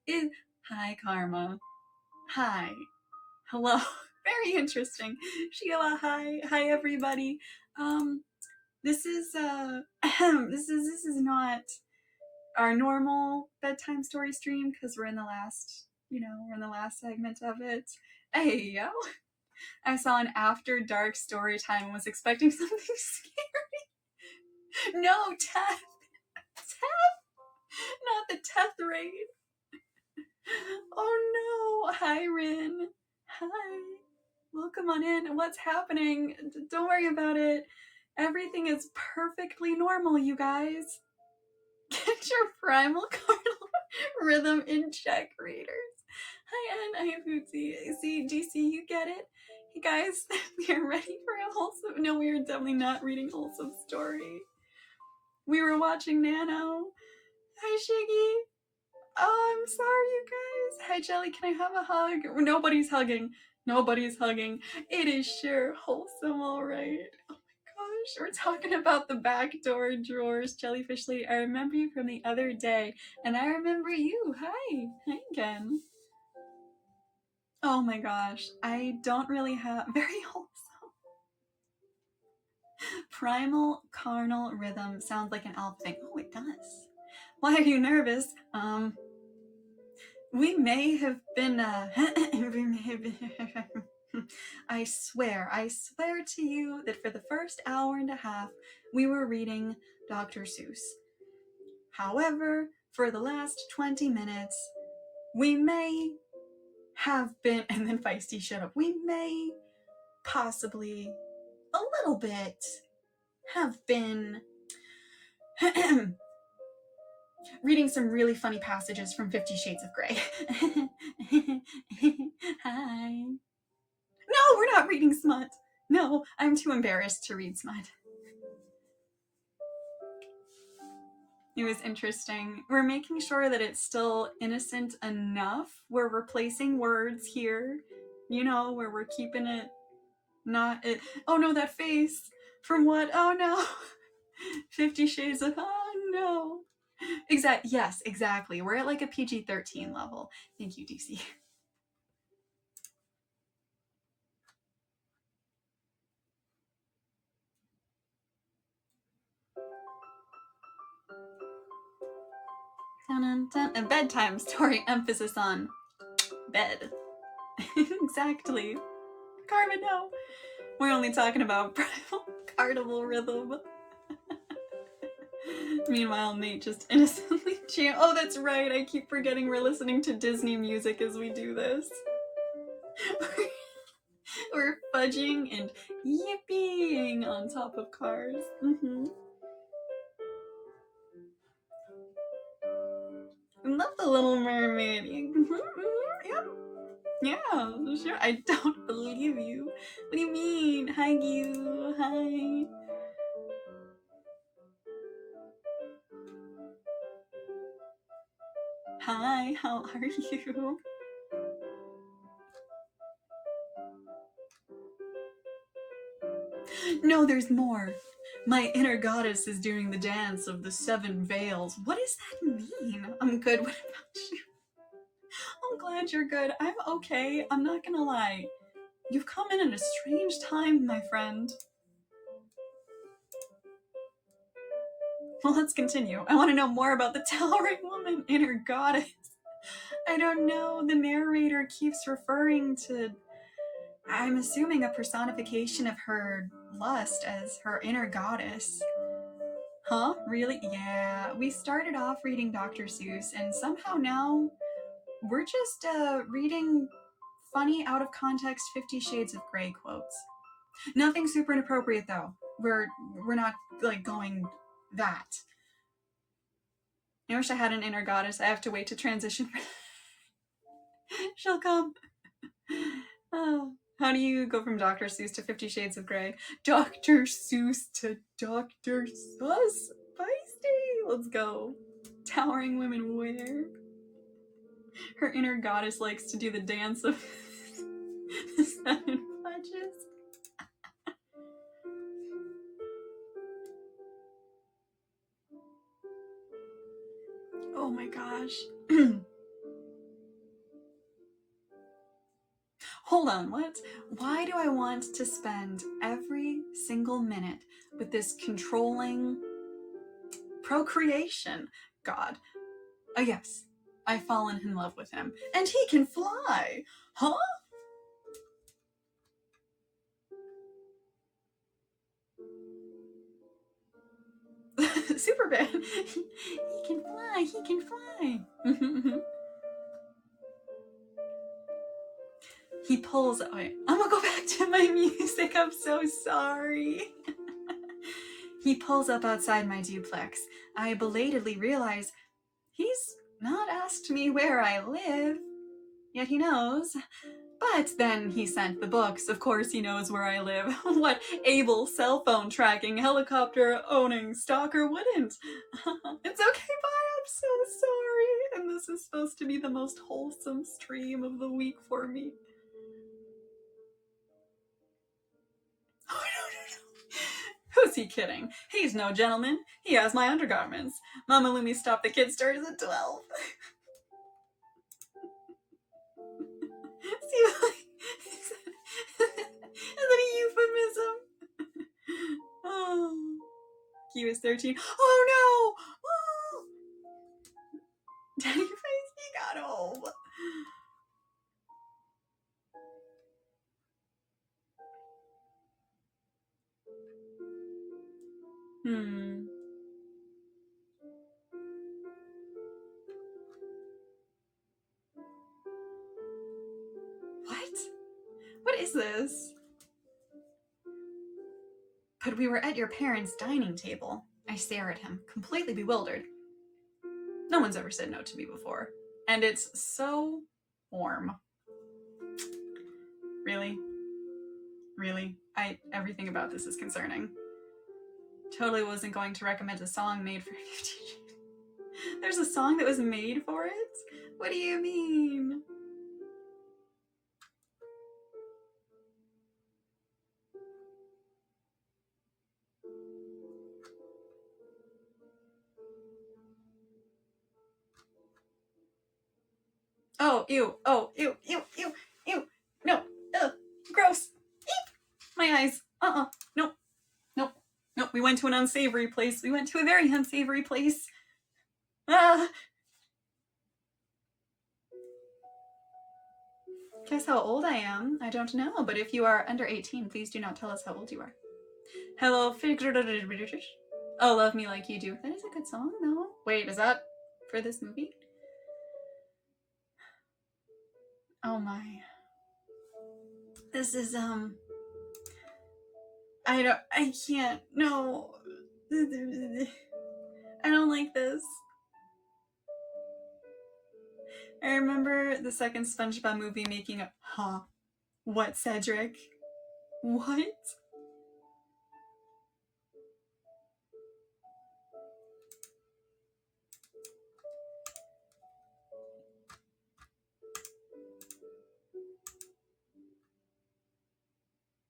[SPEAKER 1] is... Hi, Karma. Hi. Hello. Very interesting. Sheila, hi. Hi, everybody. This is, this is not our normal bedtime story stream, because we're in the last, we're in the last segment of it. Hey, yo. I saw an after dark story time and was expecting something scary. No, Teth! Not the Teth raid. Oh no! Hi, Rin. Hi. Welcome on in. What's happening? Don't worry about it. Everything is perfectly normal, you guys. Get your primal carnal rhythm in check, readers. Hi, Ann. Hi, Foodsie. See, DC, you get it? Hey, guys, we are ready for a wholesome... No, we are definitely not reading wholesome story. We were watching Nano. Hi, Shiggy. Oh, I'm sorry, you guys. Hi, Jelly. Can I have a hug? Nobody's hugging. Nobody's hugging. It is sure wholesome, all right. Gosh, we're talking about the backdoor drawers, Jellyfish Lee. I remember you from the other day, and I remember you. Hi again. Oh my gosh, I don't really have very wholesome. Primal carnal rhythm sounds like an elf thing. Oh, it does. Why are you nervous? We may have been. I swear to you that for the first hour and a half, we were reading Dr. Seuss. However, for the last 20 minutes, we may have been, and then Feisty shut up, we may possibly, a little bit, have been reading some really funny passages from 50 Shades of Grey. Hi. No, we're not reading smut. No, I'm too embarrassed to read smut. It was interesting. We're making sure that it's still innocent enough. We're replacing words here, where we're keeping it not it. Oh no, that face. From what? Oh no. 50 Shades of... Oh no. Yes, exactly. We're at like a PG-13 level. Thank you, DC. A bedtime story, emphasis on bed. Exactly. Carmen, no. We're only talking about primal carnival rhythm. Meanwhile, Nate just innocently chant. Oh, that's right. I keep forgetting we're listening to Disney music as we do this. We're fudging and yipping on top of cars. I love the Little Mermaid. Yeah, sure. I don't believe you. What do you mean? Hi, you. Hi. Hi, how are you? No, there's more. My inner goddess is doing the dance of the 7 veils. What does that mean? I'm good. What about you? I'm glad you're good. I'm okay. I'm not gonna lie. You've come in at a strange time, my friend. Well, let's continue. I want to know more about the towering woman, inner goddess. I don't know. The narrator keeps referring to, I'm assuming, a personification of her lust as her inner goddess. Huh? Really? Yeah. We started off reading Dr. Seuss, and somehow now we're just reading funny, out of context 50 Shades of Grey quotes. Nothing super inappropriate though. We're not like going that. I wish I had an inner goddess. I have to wait to transition. She'll come. Oh. How do you go from Dr. Seuss to 50 Shades of Grey? Dr. Seuss to Dr. Sus? Feisty! Let's go. Towering women wear. Her inner goddess likes to do the dance of the sun and fudges. Oh my gosh. Hold on, what? Why do I want to spend every single minute with this controlling procreation god? Oh yes, I've fallen in love with him. And he can fly! Huh? Superman! He can fly, he can fly! He pulls, wait, I'm gonna go back to my music, I'm so sorry. He pulls up outside my duplex. I belatedly realize he's not asked me where I live, yet he knows. But then he sent the books. Of course he knows where I live. What able cell phone tracking, helicopter owning stalker wouldn't? It's okay, bye, I'm so sorry. And this is supposed to be the most wholesome stream of the week for me. Oh, no. Who's he kidding? He's no gentleman. He has my undergarments. Mama Lumi stopped the kid starts at 12. See, is that a euphemism? Oh, he was 13. Oh no! Oh. Daddy face, he got home. What? What is this? But we were at your parents' dining table. I stare at him, completely bewildered. No one's ever said no to me before. And it's so warm. Really? Really? Everything about this is concerning. Totally wasn't going to recommend a song made for 50 There's a song that was made for it? What do you mean? Oh, ew. Oh, ew, ew, ew, ew. No. Ugh. Gross. Eep. My eyes. Nope. Nope. Nope. We went to an unsavory place. We went to a very unsavory place. Ah. Guess how old I am? I don't know, but if you are under 18, please do not tell us how old you are. Hello, oh, Love Me Like You Do. That is a good song, no? Wait, is that for this movie? Oh my. This is, I can't, no. I don't like this. I remember the second SpongeBob movie making a, huh? What, Cedric? What?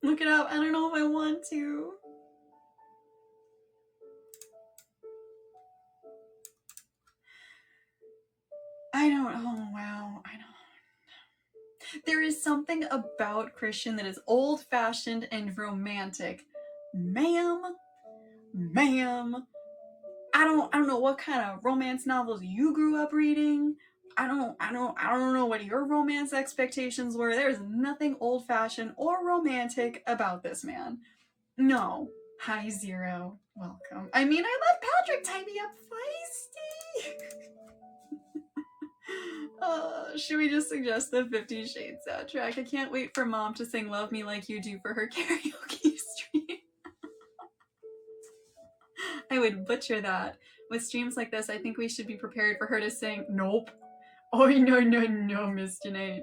[SPEAKER 1] Look it up. I don't know if I want to. Oh wow, I don't. There is something about Christian that is old-fashioned and romantic. Ma'am, I don't know what kind of romance novels you grew up reading, I don't know what your romance expectations were. There's nothing old-fashioned or romantic about this man. No. Hi, Zero. Welcome. I mean, I let Patrick tie me up feisty. Should we just suggest the 50 Shades soundtrack? I can't wait for Mom to sing Love Me Like You Do for her karaoke stream. I would butcher that. With streams like this, I think we should be prepared for her to sing Nope. Oh, no, Miss Janae.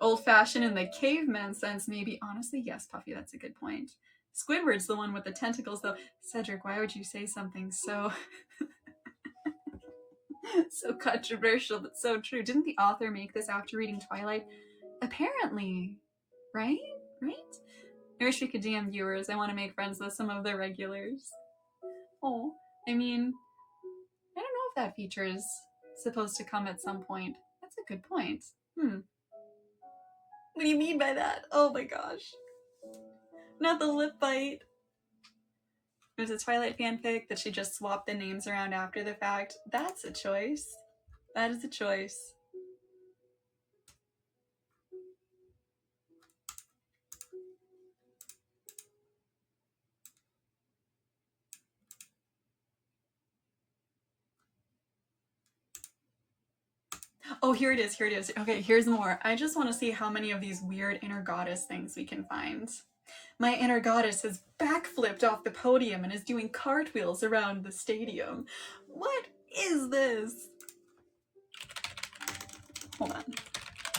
[SPEAKER 1] Old-fashioned in the caveman sense, maybe. Honestly, yes, Puffy, that's a good point. Squidward's the one with the tentacles, though. Cedric, why would you say something so... so controversial, but so true? Didn't the author make this after reading Twilight? Apparently. Right? I wish we could DM viewers. I want to make friends with some of the regulars. Oh, I mean, I don't know if that feature is supposed to come at some point. That's a good point. What do you mean by that? Oh my gosh. Not the lip bite. There's a Twilight fanfic that she just swapped the names around after the fact. That's a choice. That is a choice. Oh, here it is. Okay, here's more. I just want to see how many of these weird inner goddess things we can find. My inner goddess has backflipped off the podium and is doing cartwheels around the stadium. What is this? Hold on.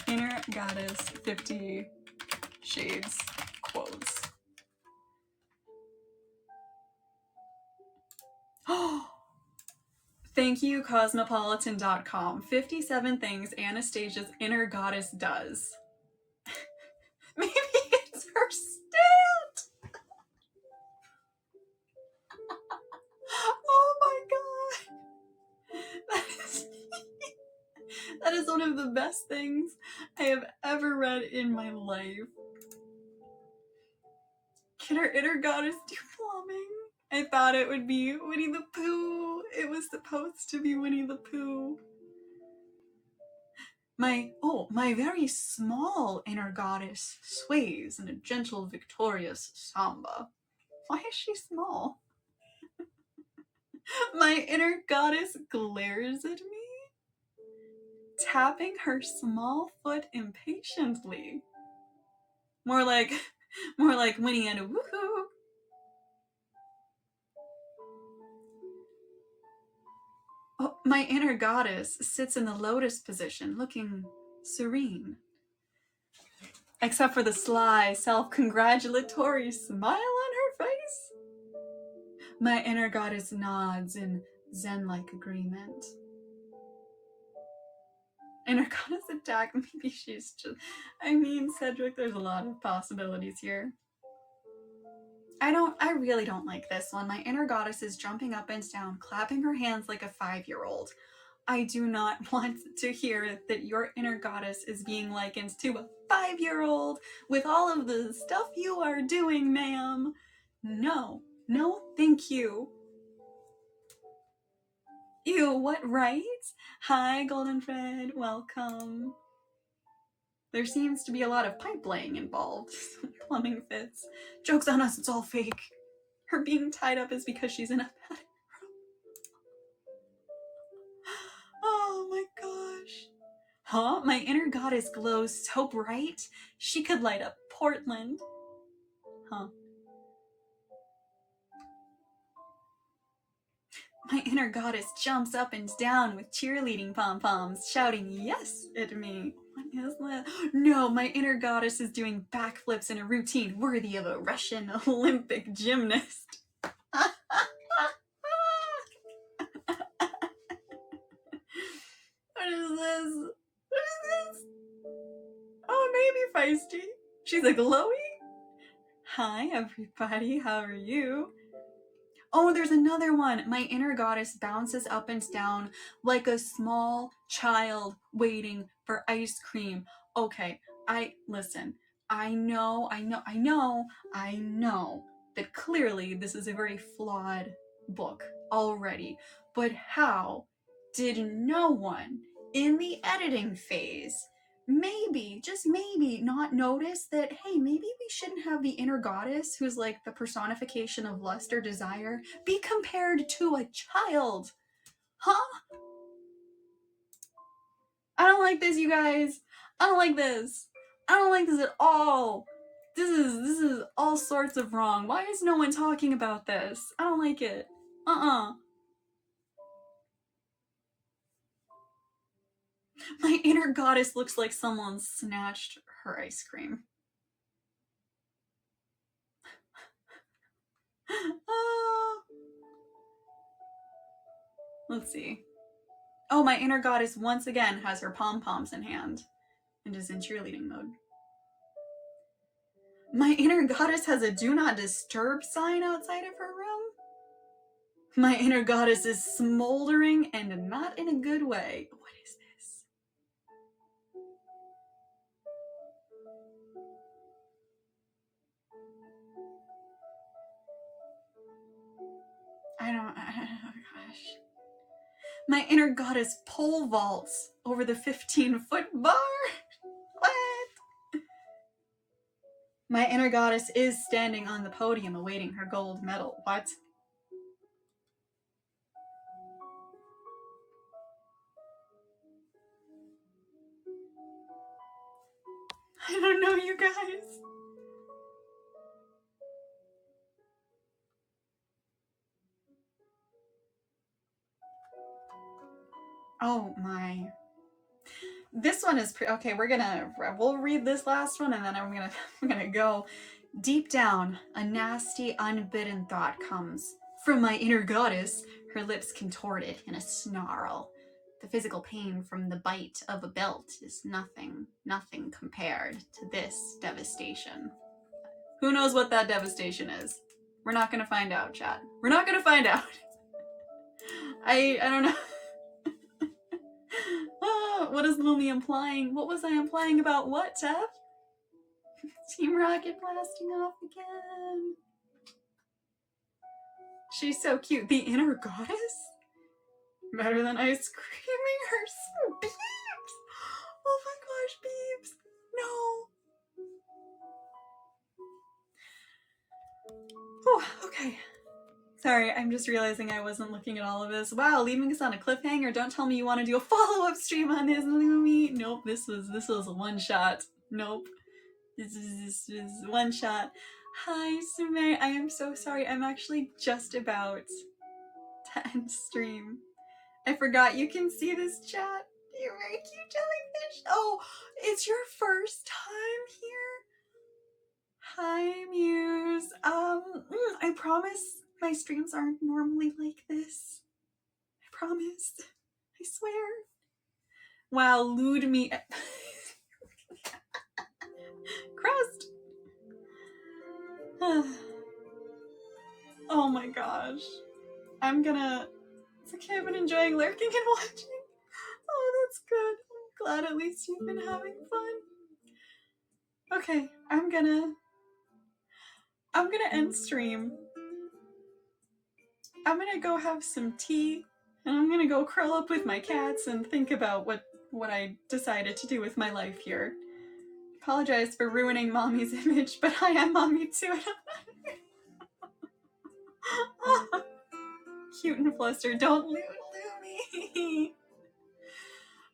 [SPEAKER 1] Inner goddess 50 Shades quotes. Oh! Thank you, Cosmopolitan.com. 57 things Anastasia's inner goddess does. Maybe it's her stand! Oh my god! That is one of the best things I have ever read in my life. Can her inner goddess do plumbing? I thought it would be Winnie the Pooh. It was supposed to be Winnie the Pooh. My very small inner goddess sways in a gentle, victorious samba. Why is she small? My inner goddess glares at me, tapping her small foot impatiently. More like Winnie and a woohoo. Oh, my inner goddess sits in the lotus position, looking serene. Except for the sly, self-congratulatory smile on her face. My inner goddess nods in zen-like agreement. Inner goddess attack, maybe she's just... I mean, Cedric, there's a lot of possibilities here. I really don't like this one. My inner goddess is jumping up and down, clapping her hands like a 5-year-old. I do not want to hear that your inner goddess is being likened to a 5-year-old with all of the stuff you are doing, ma'am. No, thank you. Ew, what, right? Hi, Golden Fred, welcome. There seems to be a lot of pipe laying involved. Plumbing fits. Joke's on us, it's all fake. Her being tied up is because she's in a panic room. Oh my gosh. Huh? My inner goddess glows so bright, she could light up Portland. Huh. My inner goddess jumps up and down with cheerleading pom-poms, shouting yes at me. What is that? No, my inner goddess is doing backflips in a routine worthy of a Russian Olympic gymnast. What is this? Oh, maybe feisty. She's a glowy. Hi, everybody. How are you? Oh, there's another one. My inner goddess bounces up and down like a small child waiting for ice cream. Okay, listen. I know that clearly this is a very flawed book already. But how did no one in the editing phase, maybe, just maybe, not notice that, hey, maybe we shouldn't have the inner goddess, who's like the personification of lust or desire, be compared to a child. Huh? I don't like this, you guys. I don't like this. I don't like this at all. This is all sorts of wrong. Why is no one talking about this? I don't like it. My inner goddess looks like someone snatched her ice cream. Let's see. Oh, my inner goddess once again has her pom-poms in hand and is in cheerleading mode. My inner goddess has a do not disturb sign outside of her room. My inner goddess is smoldering and not in a good way. What is this? Oh gosh. My inner goddess pole vaults over the 15-foot bar. What? My inner goddess is standing on the podium awaiting her gold medal. What? I don't know, you guys. Oh my. This one is okay. We'll read this last one, and then I'm gonna go deep down. A nasty, unbidden thought comes from my inner goddess. Her lips contorted in a snarl. The physical pain from the bite of a belt is nothing compared to this devastation. Who knows what that devastation is? We're not gonna find out, chat. We're not gonna find out. I don't know. What is Lumi implying? What was I implying about what, Tef? Team Rocket blasting off again. She's so cute. The inner goddess? Better than ice creaming her Beebs! Oh my gosh, Beebs! No! Oh, okay. Sorry, I'm just realizing I wasn't looking at all of this. Wow, leaving us on a cliffhanger. Don't tell me you want to do a follow-up stream on this, Lumi. Nope, this was a one-shot. Nope. This is one shot. Hi, Sume. I am so sorry. I'm actually just about to end stream. I forgot you can see this chat. You're very cute, jellyfish. Oh, it's your first time here? Hi, Muse. I promise my streams aren't normally like this. I promise. I swear. Wow, lewd me. Crust. Oh my gosh. It's okay, I've been enjoying lurking and watching. Oh, that's good. I'm glad at least you've been having fun. Okay, I'm gonna end stream. I'm gonna go have some tea, and I'm gonna go curl up with my cats and think about what I decided to do with my life here. Apologize for ruining Mommy's image, but I am Mommy too. Cute and flustered. Don't loot me.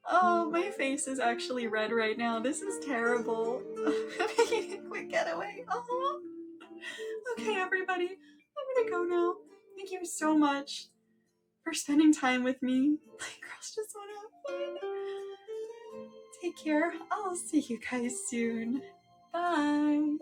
[SPEAKER 1] Oh, my face is actually red right now. This is terrible. Quick getaway. Oh. Okay, everybody. I'm gonna go now. Thank you so much for spending time with me. Like, girls just wanna have fun. Take care. I'll see you guys soon. Bye.